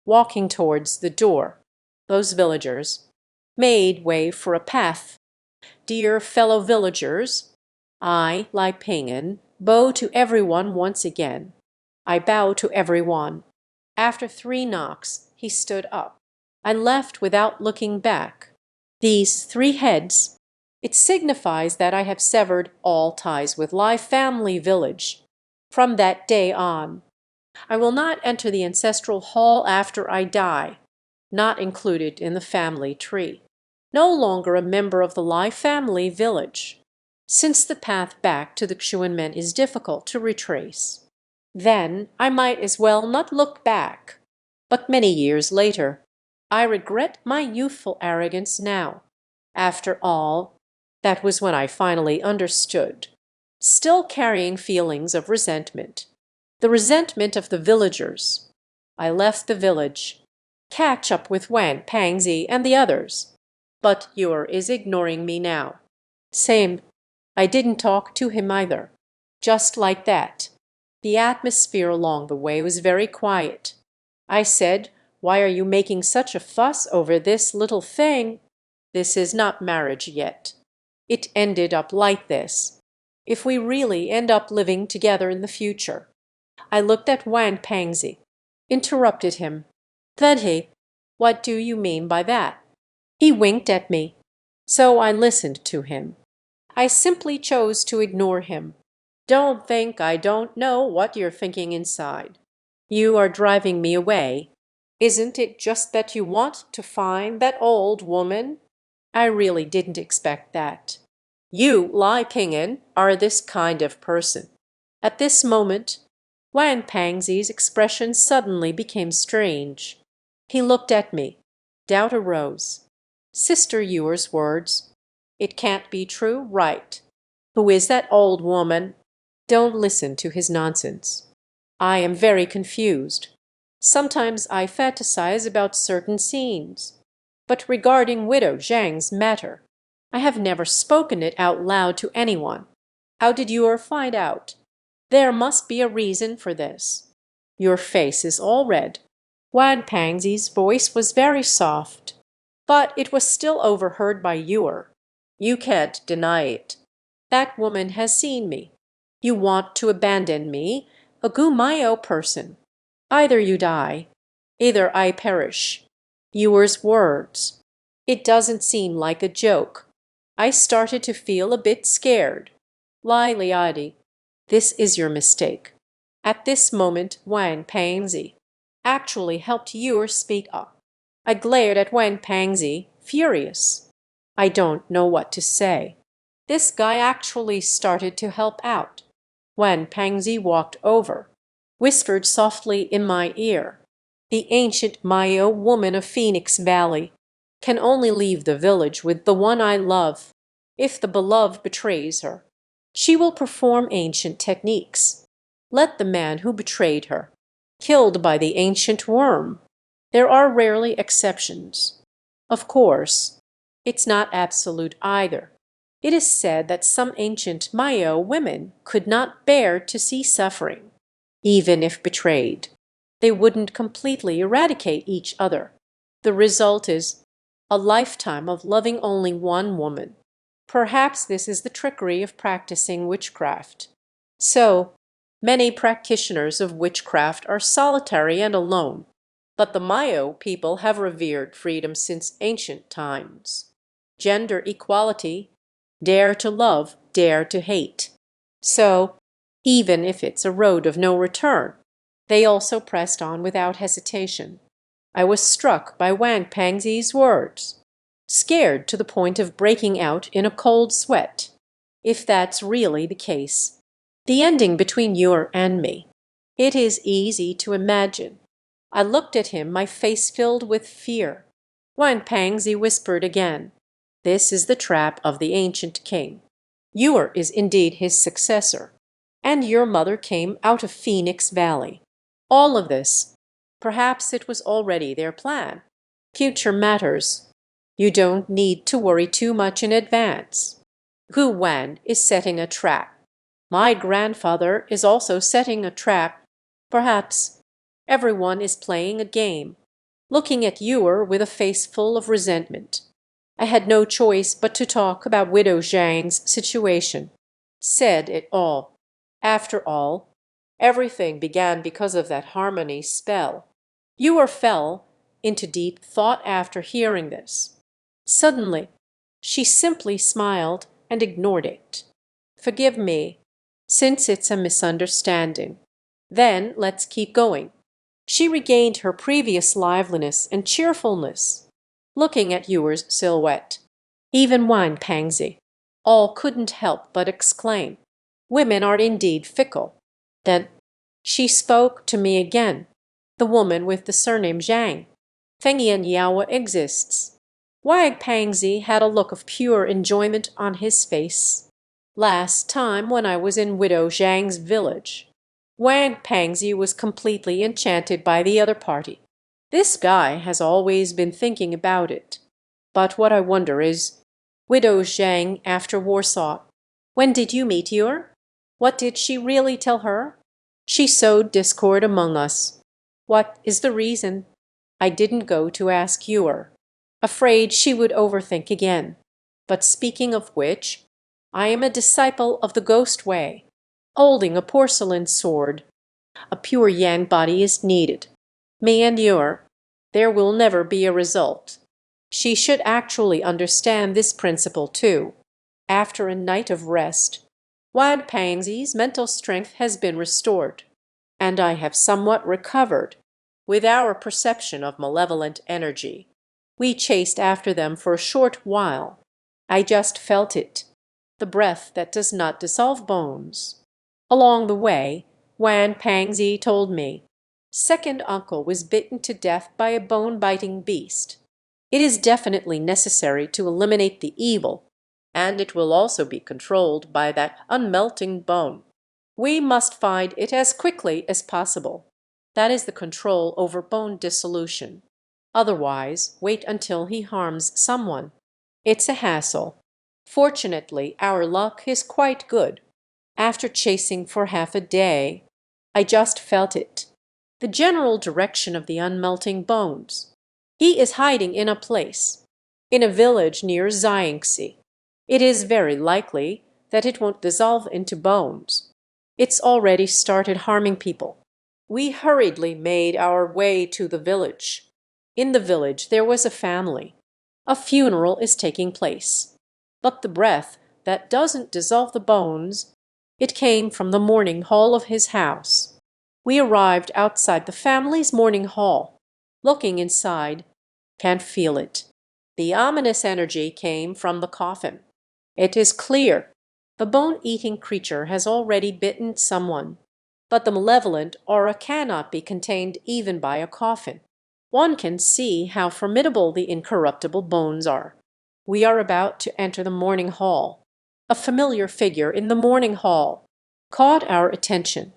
walking towards the door. Those villagers made way for a path. "Dear fellow villagers, I, Lai Ping'an, bow to everyone once again. I bow to everyone." After 3 knocks, he stood up. I left without looking back. These 3 heads, it signifies that I have severed all ties with my family village. From that day on, I will not enter the ancestral hall after I die, not included in the family tree. No longer a member of the Lai family village, since the path back to the Xuanmen is difficult to retrace. Then I might as well not look back. But many years later, I regret my youthful arrogance now. After all, that was when I finally understood, still carrying feelings of resentment. The resentment of the villagers. I left the village. Catch up with Wan, Pangzi, and the others. But Yor is ignoring me now. Same. I didn't talk to him either. Just like that. The atmosphere along the way was very quiet. I said, "Why are you making such a fuss over this little thing? This is not marriage yet. It ended up like this. If we really end up living together in the future." I looked at Wang Pangzi, interrupted him. Said he, "What do you mean by that?" He winked at me. So I listened to him. I simply chose to ignore him. Don't think I don't know what you're thinking inside. You are driving me away. Isn't it just that you want to find that old woman? I really didn't expect that. You, Lai Ping'an, are this kind of person. At this moment, Wan Pangzi's expression suddenly became strange. He looked at me. Doubt arose. Sister Ewer's words. It can't be true, right? Who is that old woman? Don't listen to his nonsense. I am very confused. Sometimes I fantasize about certain scenes. But regarding Widow Zhang's matter, I have never spoken it out loud to anyone. How did Yor find out? There must be a reason for this. Your face is all red. Wan Pangzi's voice was very soft, but it was still overheard by Yor. You can't deny it. That woman has seen me. You want to abandon me, a Miao person. Either you die, either I perish. Ewer's words. It doesn't seem like a joke. I started to feel a bit scared. Lai Liadi, this is your mistake. At this moment, Wang Pangzi actually helped Ewer speak up. I glared at Wang Pangzi, furious. I don't know what to say. This guy actually started to help out. Wan Pangzi walked over, whispered softly in my ear, "The ancient Miao woman of Phoenix Valley can only leave the village with the one I love. If the beloved betrays her, she will perform ancient techniques. Let the man who betrayed her, killed by the ancient worm. There are rarely exceptions. Of course, it's not absolute either. It is said that some ancient Miao women could not bear to see suffering, even if betrayed. They wouldn't completely eradicate each other. The result is a lifetime of loving only one woman. Perhaps this is the trickery of practicing witchcraft. So, many practitioners of witchcraft are solitary and alone, but the Miao people have revered freedom since ancient times. Gender equality, dare to love, dare to hate. So, even if it's a road of no return, they also pressed on without hesitation. I was struck by Wang Pangzi's words, scared to the point of breaking out in a cold sweat. If that's really the case, the ending between Yor and me, it is easy to imagine. I looked at him, my face filled with fear. Wang Pangzi whispered again, "This is the trap of the ancient king. Yor is indeed his successor, and your mother came out of Phoenix Valley. All of this, perhaps it was already their plan. Future matters. You don't need to worry too much in advance. Hu Wan is setting a trap. My grandfather is also setting a trap. Perhaps everyone is playing a game." Looking at Ewer with a face full of resentment, I had no choice but to talk about Widow Zhang's situation. Said it all. After all, everything began because of that harmony spell. Ewer fell, into deep thought after hearing this. Suddenly, she simply smiled and ignored it. "Forgive me, since it's a misunderstanding. Then let's keep going." She regained her previous liveliness and cheerfulness, looking at Ewer's silhouette. Even Wang Pangzi, all couldn't help but exclaim, "Women are indeed fickle." Then she spoke to me again, the woman with the surname Zhang. "Fengyan Yawa exists." Wang Pangzi had a look of pure enjoyment on his face. "Last time when I was in Widow Zhang's village, Wang Pangzi was completely enchanted by the other party. This guy has always been thinking about it. But what I wonder is, Widow Zhang after Warsaw, when did you meet her? What did she really tell her? She sowed discord among us. What is the reason? I didn't go to ask Ewer, afraid she would overthink again. But speaking of which, I am a disciple of the ghost way, holding a porcelain sword. A pure yang body is needed. Me and Ewer, there will never be a result. She should actually understand this principle too. After a night of rest, Wang Pangzi's mental strength has been restored, and I have somewhat recovered with our perception of malevolent energy. We chased after them for a short while. I just felt it, the breath that does not dissolve bones. Along the way, Wang Pangzi told me, second uncle was bitten to death by a bone-biting beast. It is definitely necessary to eliminate the evil, and it will also be controlled by that unmelting bone. We must find it as quickly as possible. That is the control over bone dissolution. Otherwise, wait until he harms someone. It's a hassle. Fortunately, our luck is quite good. After chasing for half a day, I just felt it. The general direction of the unmelting bones. He is hiding in a place, in a village near Xiangxi. It is very likely that it won't dissolve into bones. It's already started harming people. We hurriedly made our way to the village. In the village there was a family. A funeral is taking place. But the breath that doesn't dissolve the bones, it came from the mourning hall of his house. We arrived outside the family's mourning hall. Looking inside, can't feel it. The ominous energy came from the coffin. It is clear the bone-eating creature has already bitten someone. But the malevolent aura cannot be contained even by a coffin. One can see how formidable the incorruptible bones are. We are about to enter the mourning hall. A familiar figure in the mourning hall caught our attention.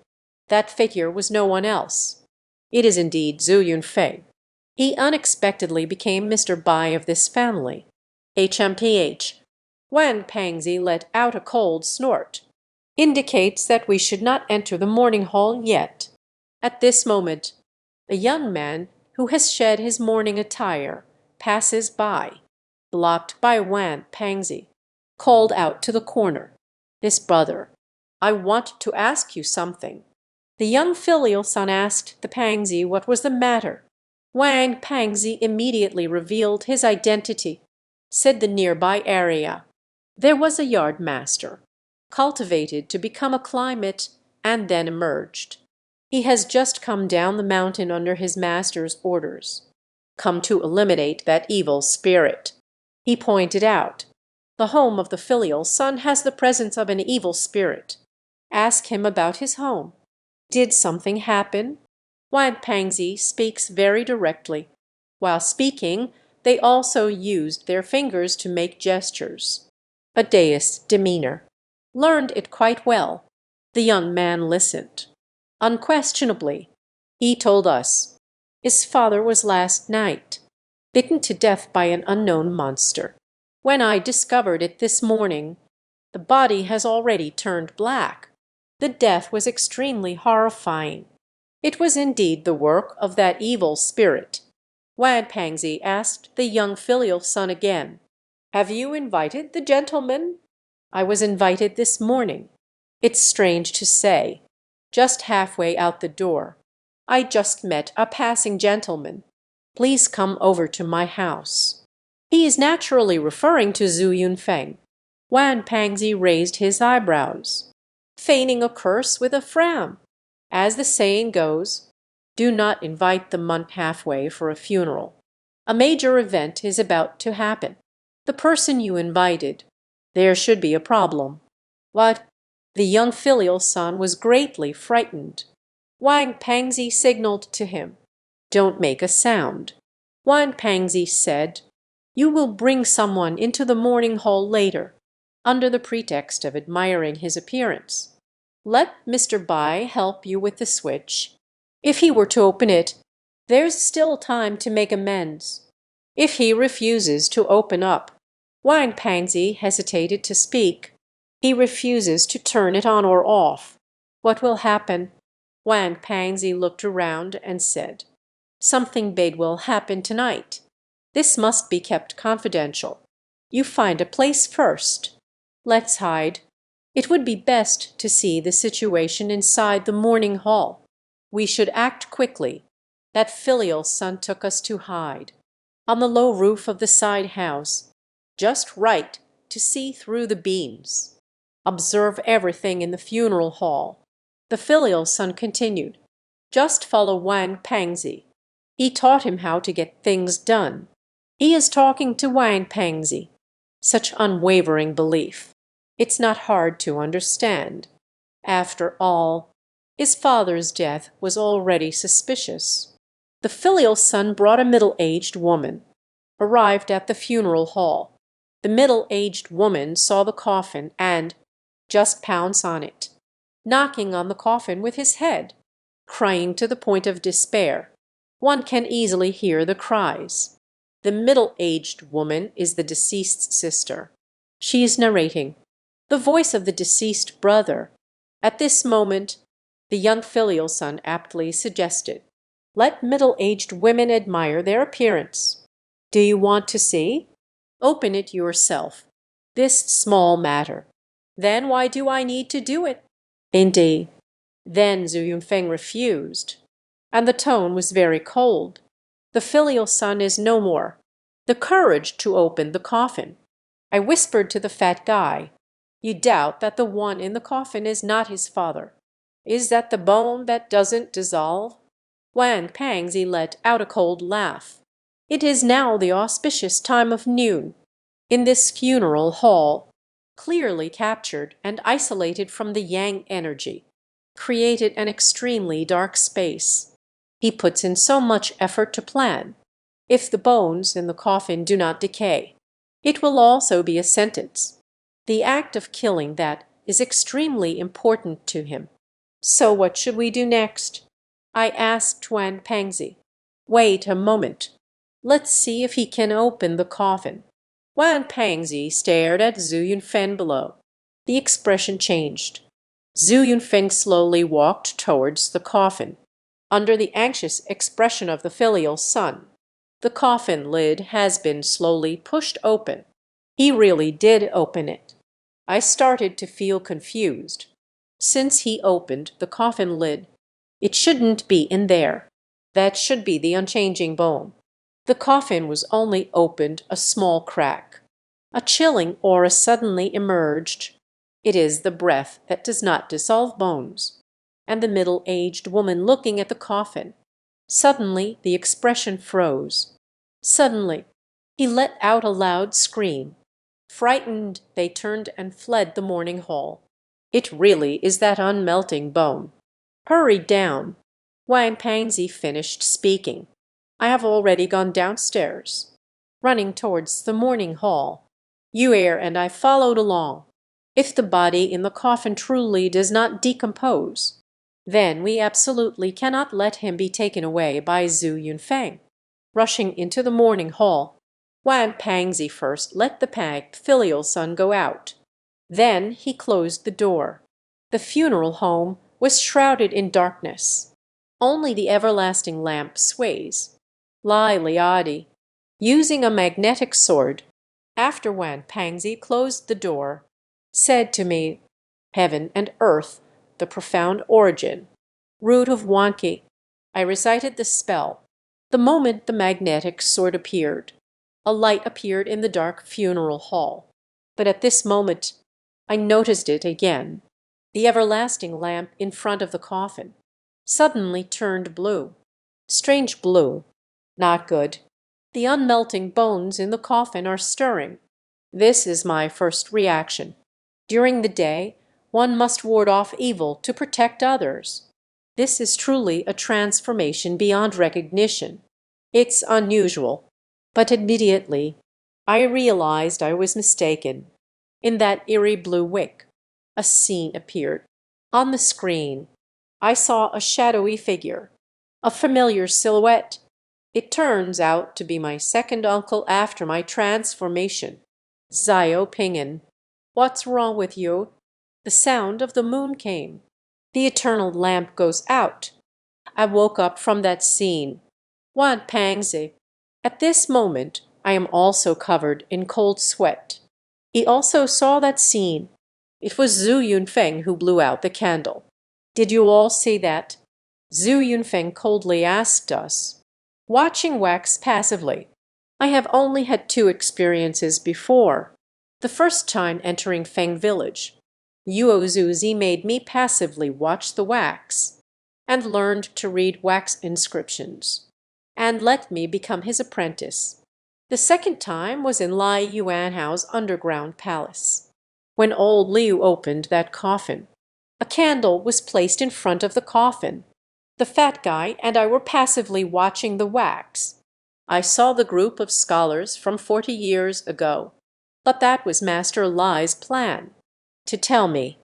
That figure was no one else. It is indeed Zhu Yunfei. He unexpectedly became Mr. Bai of this family. HMPH. Wang Pangzi let out a cold snort. Indicates that we should not enter the mourning hall yet. At this moment, a young man who has shed his mourning attire passes by, blocked by Wang Pangzi, called out to the corner. "This brother, I want to ask you something." The young filial son asked the Pangzi what was the matter. Wang Pangzi immediately revealed his identity, said the nearby area. There was a yard master, cultivated to become a climate, and then emerged. He has just come down the mountain under his master's orders, come to eliminate that evil spirit. He pointed out, the home of the filial son has the presence of an evil spirit. Ask him about his home. Did something happen? Wang Pangzi speaks very directly. While speaking, they also used their fingers to make gestures. A deist demeanor. Learned it quite well. The young man listened. Unquestionably, he told us, his father was last night, bitten to death by an unknown monster. When I discovered it this morning, the body has already turned black. The death was extremely horrifying. It was indeed the work of that evil spirit. Wang Pangzi asked the young filial son again, "Have you invited the gentleman?" "I was invited this morning. It's strange to say. Just halfway out the door, I just met a passing gentleman. Please come over to my house." He is naturally referring to Zhu Yunfeng. Wan Pangzi raised his eyebrows, feigning a curse with a frown. As the saying goes, do not invite the monk halfway for a funeral. A major event is about to happen. The person you invited, there should be a problem. What? The young filial son was greatly frightened. Wang Pangzi signaled to him. Don't make a sound. Wang Pangzi said, you will bring someone into the morning hall later, under the pretext of admiring his appearance. Let Mr. Bai help you with the switch. If he were to open it, there's still time to make amends. If he refuses to open up, Wang Pangzi hesitated to speak. He refuses to turn it on or off. What will happen? Wang Pangzi looked around and said, something big will happen tonight. This must be kept confidential. You find a place first. Let's hide. It would be best to see the situation inside the morning hall. We should act quickly. That filial son took us to hide. On the low roof of the side house, just right to see through the beams. Observe everything in the funeral hall. The filial son continued. Just follow Wang Pangzi. He taught him how to get things done. He is talking to Wang Pangzi. Such unwavering belief. It's not hard to understand. After all, his father's death was already suspicious. The filial son brought a middle-aged woman. Arrived at the funeral hall. The middle-aged woman saw the coffin and just pounce on it, knocking on the coffin with his head, crying to the point of despair. One can easily hear the cries. The middle-aged woman is the deceased's sister. She is narrating. The voice of the deceased brother. At this moment, the young filial son aptly suggested, let middle-aged women admire their appearance. Do you want to see? Open it yourself. This small matter. Then why do I need to do it? Indeed. Then Zhu Yunfeng refused. And the tone was very cold. The filial son is no more. The courage to open the coffin. I whispered to the fat guy, you doubt that the one in the coffin is not his father. Is that the bone that doesn't dissolve? Wang Pangzi let out a cold laugh. It is now the auspicious time of noon. In this funeral hall, clearly captured and isolated from the yang energy, created an extremely dark space. He puts in so much effort to plan. If the bones in the coffin do not decay, it will also be a sentence. The act of killing that is extremely important to him. So what should we do next? I asked Wang Pangzi. Wait a moment. Let's see if he can open the coffin. Wang Pangzi stared at Zhu Yunfeng below. The expression changed. Zhu Yunfeng slowly walked towards the coffin, under the anxious expression of the filial son. The coffin lid has been slowly pushed open. He really did open it. I started to feel confused. Since he opened the coffin lid, it shouldn't be in there. That should be the unchanging bone. The coffin was only opened a small crack. A chilling aura suddenly emerged. It is the breath that does not dissolve bones. And the middle-aged woman looking at the coffin. Suddenly the expression froze. Suddenly he let out a loud scream. Frightened, they turned and fled the morning hall. It really is that unmelting bone. Hurry down. Wang Pangzi finished speaking. I have already gone downstairs. Running towards the morning hall. Yue and I followed along. If the body in the coffin truly does not decompose, then we absolutely cannot let him be taken away by Zhu Yunfeng. Rushing into the morning hall, Wang Pangzi first let the filial son go out. Then he closed the door. The funeral home was shrouded in darkness. Only the everlasting lamp sways. Lai Liadi, using a magnetic sword, after Wang Pangzi closed the door, said to me, heaven and earth, the profound origin, root of Wanki. I recited the spell. The moment the magnetic sword appeared, a light appeared in the dark funeral hall. But at this moment I noticed it again. The everlasting lamp in front of the coffin suddenly turned blue. Strange blue. Not good. The unmelting bones in the coffin are stirring. This is my first reaction. During the day, one must ward off evil to protect others. This is truly a transformation beyond recognition. It's unusual, but immediately I realized I was mistaken. In that eerie blue wick, a scene appeared. On the screen, I saw a shadowy figure, a familiar silhouette. It turns out to be my second uncle after my transformation, Xiao Ping'an. What's wrong with you? The sound of the moon came. The eternal lamp goes out. I woke up from that scene. Wan Pangzi. At this moment, I am also covered in cold sweat. He also saw that scene. It was Zhu Yunfeng who blew out the candle. Did you all see that? Zhu Yunfeng coldly asked us, watching wax passively. I have only had two experiences before. The first time entering Feng village, Yuo Zuzi made me passively watch the wax, and learned to read wax inscriptions, and let me become his apprentice. The second time was in Lai Yuanhao's underground palace. When old Liu opened that coffin, a candle was placed in front of the coffin. The fat guy and I were passively watching the wax. I saw the group of scholars from 40 years ago, but that was Master Lai's plan, to tell me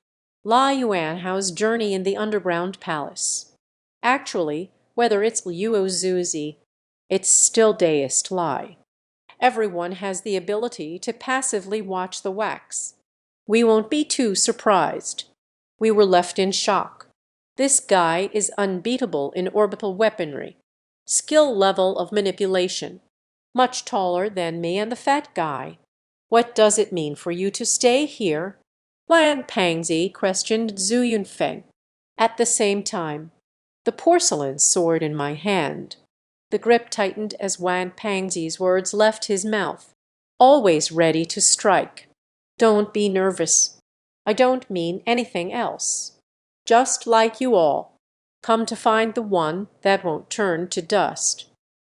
Lai Yuanhao's journey in the underground palace. Actually, whether it's Liu Zuzi, it's still deist Lai. Everyone has the ability to passively watch the wax. We won't be too surprised. We were left in shock. This guy is unbeatable in orbital weaponry, skill level of manipulation, much taller than me and the fat guy. What does it mean for you to stay here? Wan Pangzi questioned Zhu Yunfeng. At the same time, the porcelain sword in my hand. The grip tightened as Wan Pangzi's words left his mouth, always ready to strike. Don't be nervous. I don't mean anything else. Just like you all, come to find the one that won't turn to dust.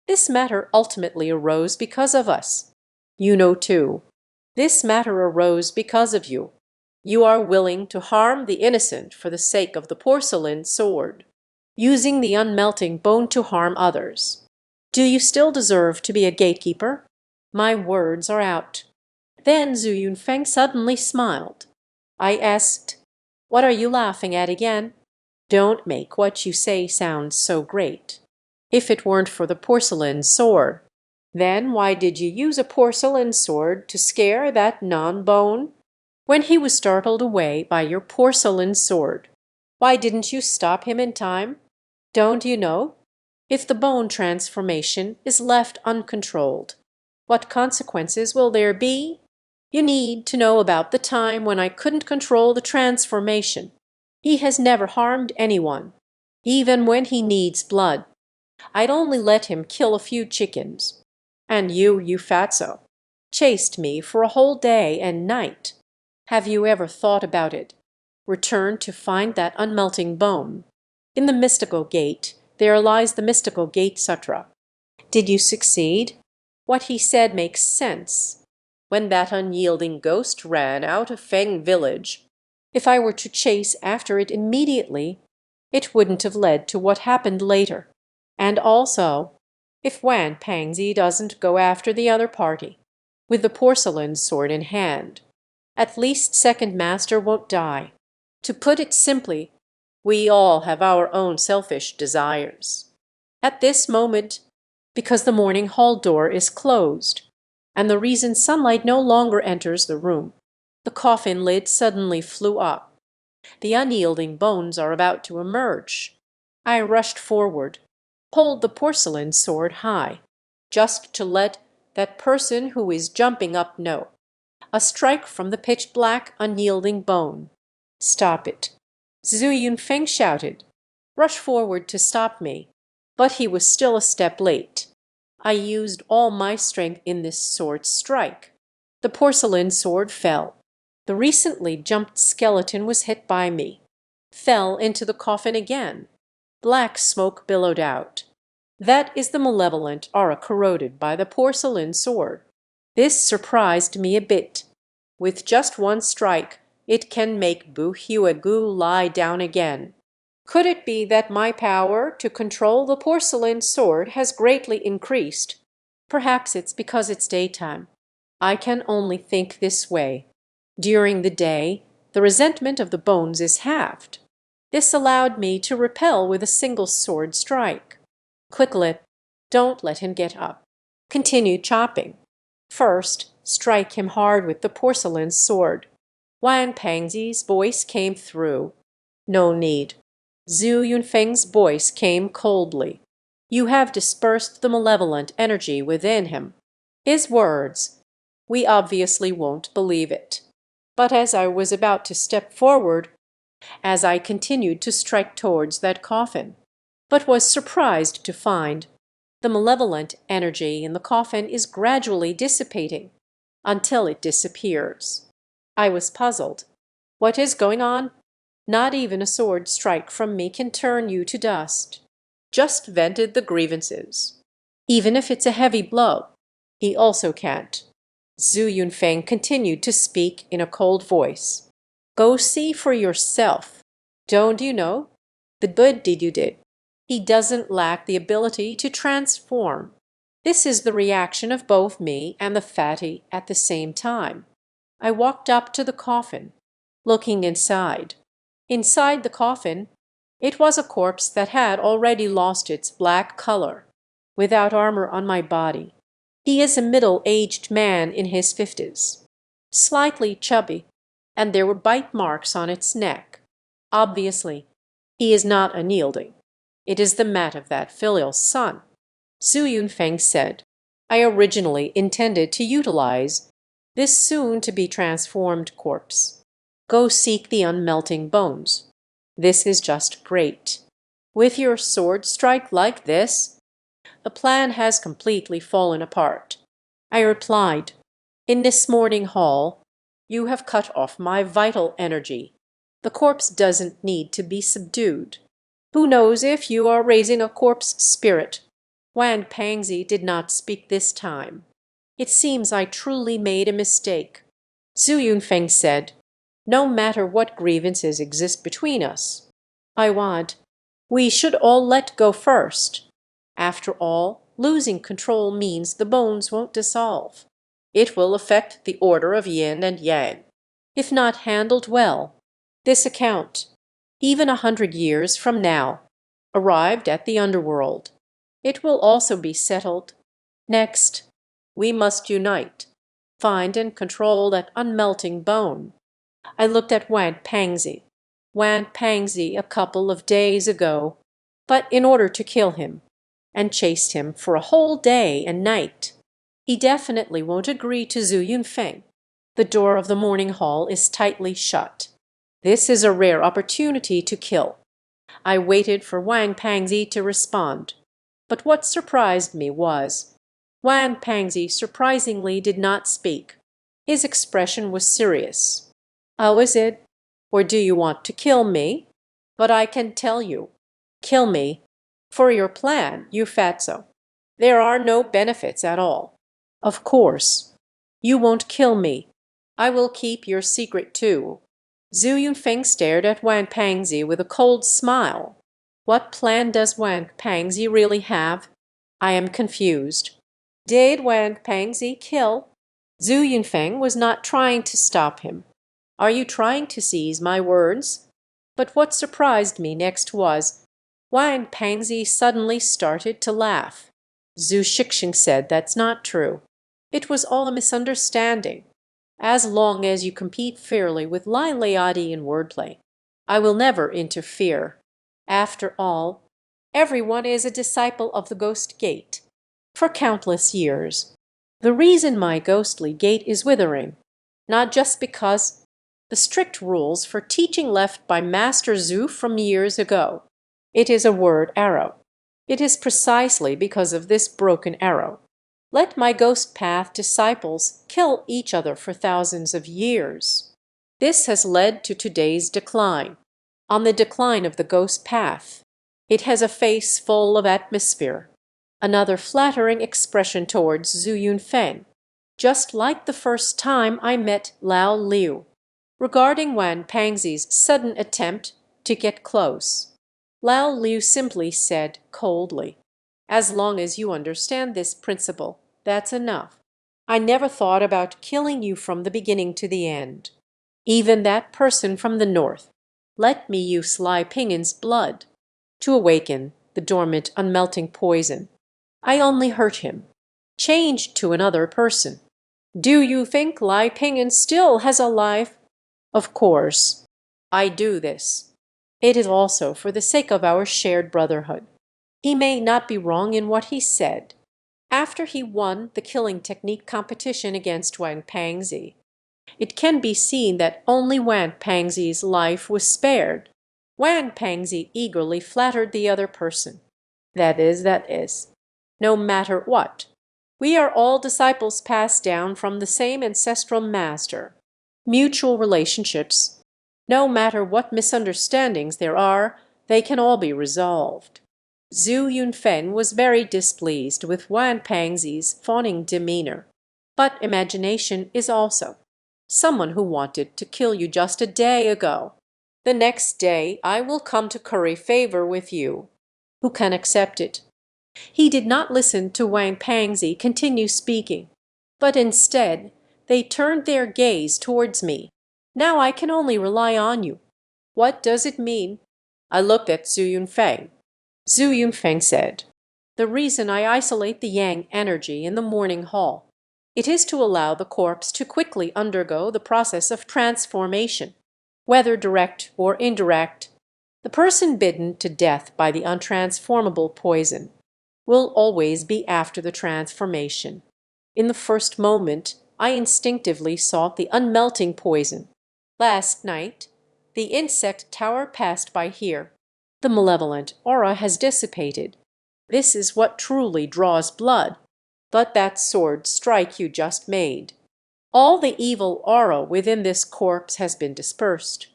This matter ultimately arose because of us. You know too. This matter arose because of you. You are willing to harm the innocent for the sake of the porcelain sword, using the unmelting bone to harm others. Do you still deserve to be a gatekeeper? My words are out. Then Zhu Yunfeng suddenly smiled. I asked, what are you laughing at again? Don't make what you say sound so great. If it weren't for the porcelain sword, then why did you use a porcelain sword to scare that non-bone? When he was startled away by your porcelain sword, why didn't you stop him in time? Don't you know? If the bone transformation is left uncontrolled, what consequences will there be? You need to know about the time when I couldn't control the transformation. He has never harmed anyone, even when he needs blood. I'd only let him kill a few chickens. And you fatso, chased me for a whole day and night. Have you ever thought about it? Return to find that unmelting bone. In the mystical gate, there lies the mystical gate sutra. Did you succeed? What he said makes sense. When that unyielding ghost ran out of Feng village, if I were to chase after it immediately, it wouldn't have led to what happened later. And also, if Wan Pangzi doesn't go after the other party, with the porcelain sword in hand, at least second master won't die. To put it simply, we all have our own selfish desires. At this moment, because the morning hall door is closed, and the reason sunlight no longer enters the room, the coffin lid suddenly flew up. The unyielding bones are about to emerge. I rushed forward, pulled the porcelain sword high, just to let that person who is jumping up know. A strike from the pitch-black, unyielding bone. Stop it. Zhu Yunfeng shouted. Rush forward to stop me. but he was still a step late. I used all my strength in this sword strike. The porcelain sword fell. The recently jumped skeleton was hit by me, fell into the coffin again. Black smoke billowed out. That is the malevolent aura corroded by the porcelain sword. This surprised me a bit. With just one strike, it can make Buhuegu lie down again. Could it be that my power to control the porcelain sword has greatly increased? Perhaps it's because it's daytime. I can only think this way. During the day, the resentment of the bones is halved. This allowed me to repel with a single sword strike. Quicklet, don't let him get up. Continue chopping. First, strike him hard with the porcelain sword. Wang Pangzi's voice came through. No need. Zhu Yunfeng's voice came coldly. You have dispersed the malevolent energy within him. His words. We obviously won't believe it. But as I was about to step forward, as I continued to strike towards that coffin, but was surprised to find the malevolent energy in the coffin is gradually dissipating until it disappears. I was puzzled. What is going on? Not even a sword strike from me can turn you to dust. Just vented the grievances. Even if it's a heavy blow, he also can't. Zhu Yunfeng continued to speak in a cold voice. Go see for yourself. Don't you know? The good deed you did. He doesn't lack the ability to transform. This is the reaction of both me and the fatty at the same time. I walked up to the coffin, looking inside. Inside the coffin, it was a corpse that had already lost its black color, without armor on my body. He is a middle-aged man in his 50s, slightly chubby, and there were bite marks on its neck. Obviously, he is not unyielding. It is the mat of that filial son. Zhu Yunfeng said, I originally intended to utilize this soon-to-be transformed corpse. Go seek the unmelting bones. This is just great. With your sword strike like this, the plan has completely fallen apart. I replied, in this morning hall, you have cut off my vital energy. The corpse doesn't need to be subdued. Who knows if you are raising a corpse spirit? Wang Pangzi did not speak this time. It seems I truly made a mistake. Zhu Yunfeng said, no matter what grievances exist between us, we should all let go first. After all, losing control means the bones won't dissolve. It will affect the order of yin and yang. If not handled well, this account, even 100 years from now, arrived at the underworld. It will also be settled. Next, we must unite, find and control that unmelting bone. I looked at Wang Pangzi a couple of days ago, but in order to kill him, and chased him for a whole day and night. He definitely won't agree to Zhu Yunfeng. The door of the morning hall is tightly shut. This is a rare opportunity to kill. I waited for Wang Pangzi to respond. But what surprised me was, Wang Pangzi surprisingly did not speak. His expression was serious. How is it? Or do you want to kill me? But I can tell you, kill me. For your plan, you fatso. There are no benefits at all. Of course, you won't kill me. I will keep your secret too. Zhu Yunfeng stared at Wang Pangzi with a cold smile. What plan does Wang Pangzi really have? I am confused. Did Wang Pangzi kill? Zhu Yunfeng was not trying to stop him. Are you trying to seize my words? But what surprised me next was, Wang Pangzi suddenly started to laugh. Zhu Shixing said that's not true. It was all a misunderstanding. As long as you compete fairly with Lai Liadi in wordplay, I will never interfere. After all, everyone is a disciple of the Ghost Gate. For countless years. The reason my ghostly gate is withering, not just because the strict rules for teaching left by Master Zhu from years ago. It is a word arrow. It is precisely because of this broken arrow. Let my ghost path disciples kill each other for thousands of years. This has led to today's decline. On the decline of the ghost path, it has a face full of atmosphere, another flattering expression towards Zhu Yunfeng, just like the first time I met Lao Liu. Regarding Wan Pangzi's sudden attempt to get close, Lao Liu simply said coldly, "As long as you understand this principle, that's enough. I never thought about killing you from the beginning to the end. Even that person from the north let me use Lai Pingin's blood to awaken the dormant, unmelting poison. I only hurt him, changed to another person. Do you think Lai Pingin still has a life? Of course, I do this. It is also for the sake of our shared brotherhood. He may not be wrong in what he said. After he won the killing technique competition against Wang Pangzi, it can be seen that only Wang Pangzi's life was spared. Wang Pangzi eagerly flattered the other person. That is, no matter what. We are all disciples passed down from the same ancestral master. Mutual relationships. No matter what misunderstandings there are, they can all be resolved. Zhu Yunfen was very displeased with Wan Pangzi's fawning demeanor, but imagination is also someone who wanted to kill you just a day ago. The next day I will come to curry favor with you. Who can accept it? He did not listen to Wang Pangzi continue speaking, but instead they turned their gaze towards me. Now I can only rely on you. What does it mean? I looked at Zhu Yunfeng. Zhu Yunfeng said, "The reason I isolate the yang energy in the morning hall, it is to allow the corpse to quickly undergo the process of transformation, whether direct or indirect. The person bitten to death by the untransformable poison will always be after the transformation. In the first moment, I instinctively sought the unmelting poison. Last night, the insect tower passed by here. The malevolent aura has dissipated. This is what truly draws blood. But that sword strike you just made. All the evil aura within this corpse has been dispersed.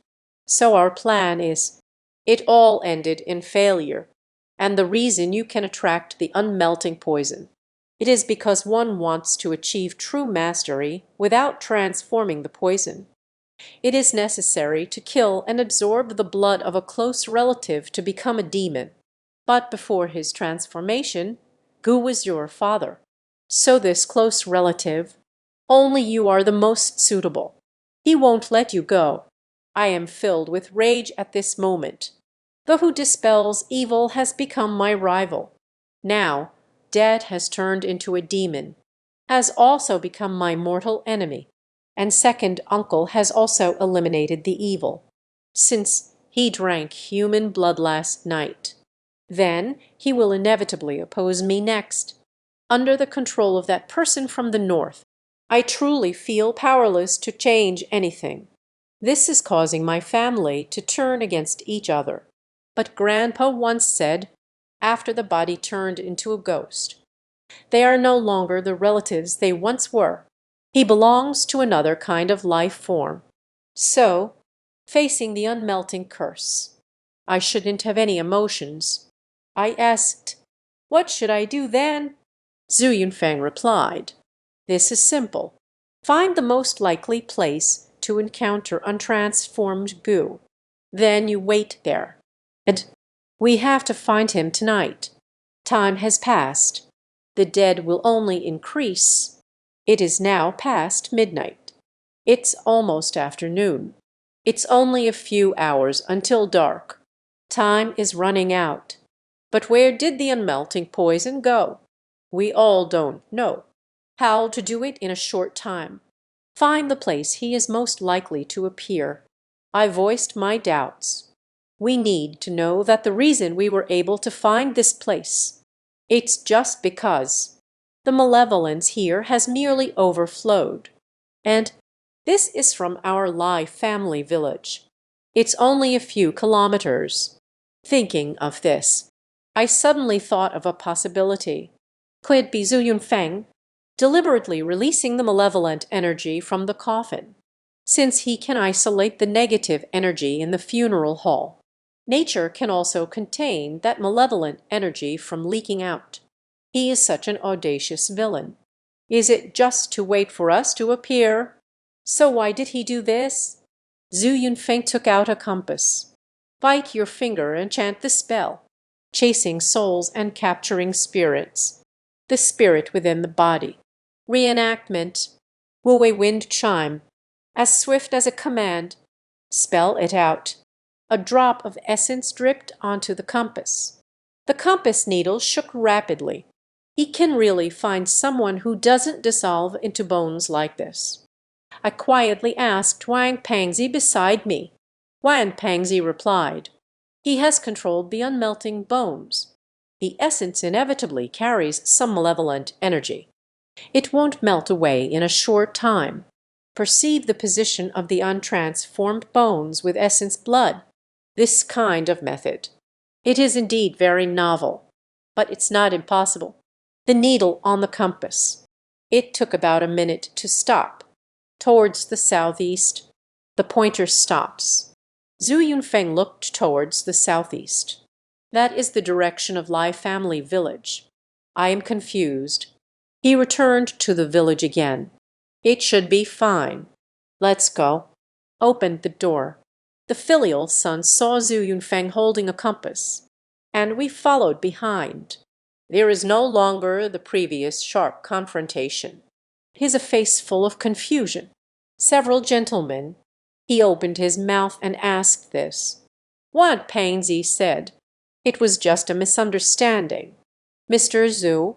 So our plan is, it all ended in failure. And the reason you can attract the unmelting poison, it is because one wants to achieve true mastery without transforming the poison. It is necessary to kill and absorb the blood of a close relative to become a demon. But before his transformation, Gu was your father. So this close relative, only you are the most suitable. He won't let you go. I am filled with rage at this moment. The who dispels evil has become my rival. Now, Dad has turned into a demon, has also become my mortal enemy, and second uncle has also eliminated the evil, since he drank human blood last night. Then he will inevitably oppose me next. Under the control of that person from the north, I truly feel powerless to change anything. This is causing my family to turn against each other. But Grandpa once said, after the body turned into a ghost, they are no longer the relatives they once were. He belongs to another kind of life form. So, facing the unmelting curse, I shouldn't have any emotions. I asked, what should I do then? Zhu Yunfeng replied, this is simple. Find the most likely place to encounter untransformed Gu. Then you wait there. And we have to find him tonight. Time has passed. The dead will only increase. It is now past midnight. It's almost afternoon. It's only a few hours until dark. Time is running out. But where did the unmelting poison go? We all don't know how to do it in a short time. Find the place he is most likely to appear. I voiced my doubts. We need to know that the reason we were able to find this place, it's just because the malevolence here has merely overflowed. And this is from our Lai family village. It's only a few kilometers. Thinking of this, I suddenly thought of a possibility. Could it be Zhu Yunfeng deliberately releasing the malevolent energy from the coffin? Since he can isolate the negative energy in the funeral hall, nature can also contain that malevolent energy from leaking out. He is such an audacious villain. Is it just to wait for us to appear? So why did he do this? Zhu Yunfeng took out a compass. Bite your finger and chant the spell, chasing souls and capturing spirits. The spirit within the body. Reenactment. Wu Wei wind chime. As swift as a command. Spell it out. A drop of essence dripped onto the compass. The compass needle shook rapidly. He can really find someone who doesn't dissolve into bones like this. I quietly asked Wang Pangzi beside me. Wang Pangzi replied, "He has controlled the unmelting bones. The essence inevitably carries some malevolent energy. It won't melt away in a short time. Perceive the position of the untransformed bones with essence blood. This kind of method. It is indeed very novel, but it's not impossible. The needle on the compass. It took about a minute to stop. Towards the southeast. The pointer stops. Zhu Yunfeng looked towards the southeast. That is the direction of Lai family village. I am confused. He returned to the village again. It should be fine. Let's go. Opened the door. The filial son saw Zhu Yunfeng holding a compass, and we followed behind. There is no longer the previous sharp confrontation. It is a face full of confusion. Several gentlemen. He opened his mouth and asked this. What Pangzi said. It was just a misunderstanding. Mr. Zhu,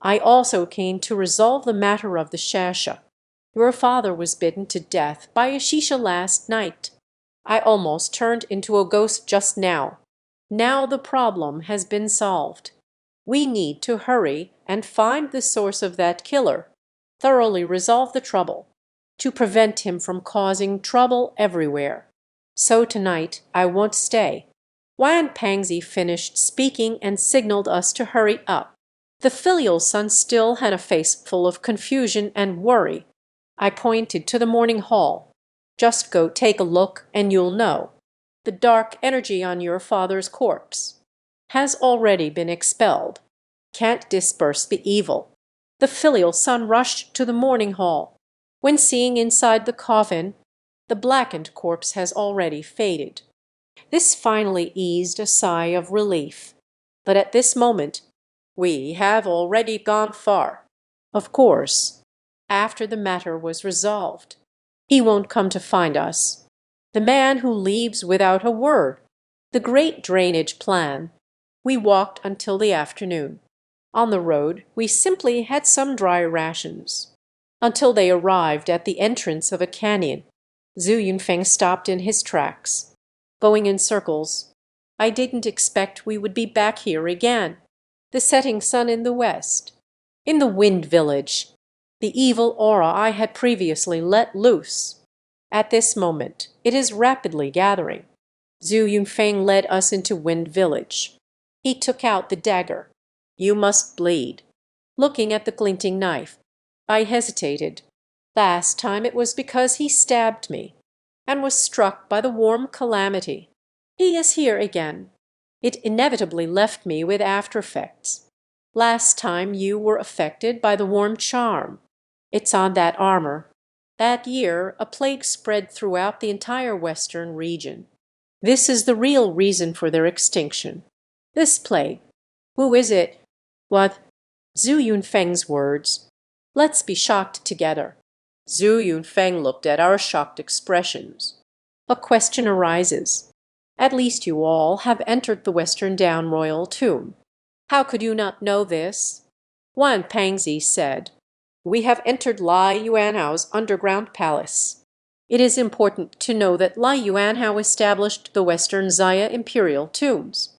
I also came to resolve the matter of the shasha. Your father was bitten to death by a shisha last night. I almost turned into a ghost just now. Now the problem has been solved. We need to hurry and find the source of that killer, thoroughly resolve the trouble, to prevent him from causing trouble everywhere. So tonight I won't stay. Wan Pangzi finished speaking and signaled us to hurry up. The filial son still had a face full of confusion and worry. I pointed to the morning hall. Just go take a look and you'll know. The dark energy on your father's corpse has already been expelled. Can't disperse the evil. The filial son rushed to the morning hall. When seeing inside the coffin, the blackened corpse has already faded. This finally eased a sigh of relief. But at this moment, we have already gone far. Of course, after the matter was resolved, he won't come to find us. The man who leaves without a word. The great drainage plan. We walked until the afternoon. On the road, we simply had some dry rations. Until they arrived at the entrance of a canyon. Zhu Yunfeng stopped in his tracks. Going in circles. I didn't expect we would be back here again. The setting sun in the west. In the wind village. The evil aura I had previously let loose. At this moment, it is rapidly gathering. Zhu Yunfeng led us into Wind Village. He took out the dagger. You must bleed. Looking at the glinting knife, I hesitated. Last time it was because he stabbed me, and was struck by the warm calamity. He is here again. It inevitably left me with after-effects. Last time you were affected by the warm charm. It's on that armor. That year, a plague spread throughout the entire western region. This is the real reason for their extinction. This plague. Who is it? What? Zhu Yunfeng's words. Let's be shocked together. Zhu Yunfeng looked at our shocked expressions. A question arises. At least you all have entered the Western Down royal tomb. How could you not know this? Wan Pangzi said, We have entered Lai Yuanhao's underground palace. It is important to know that Lai Yuanhao established the Western Zaya imperial tombs.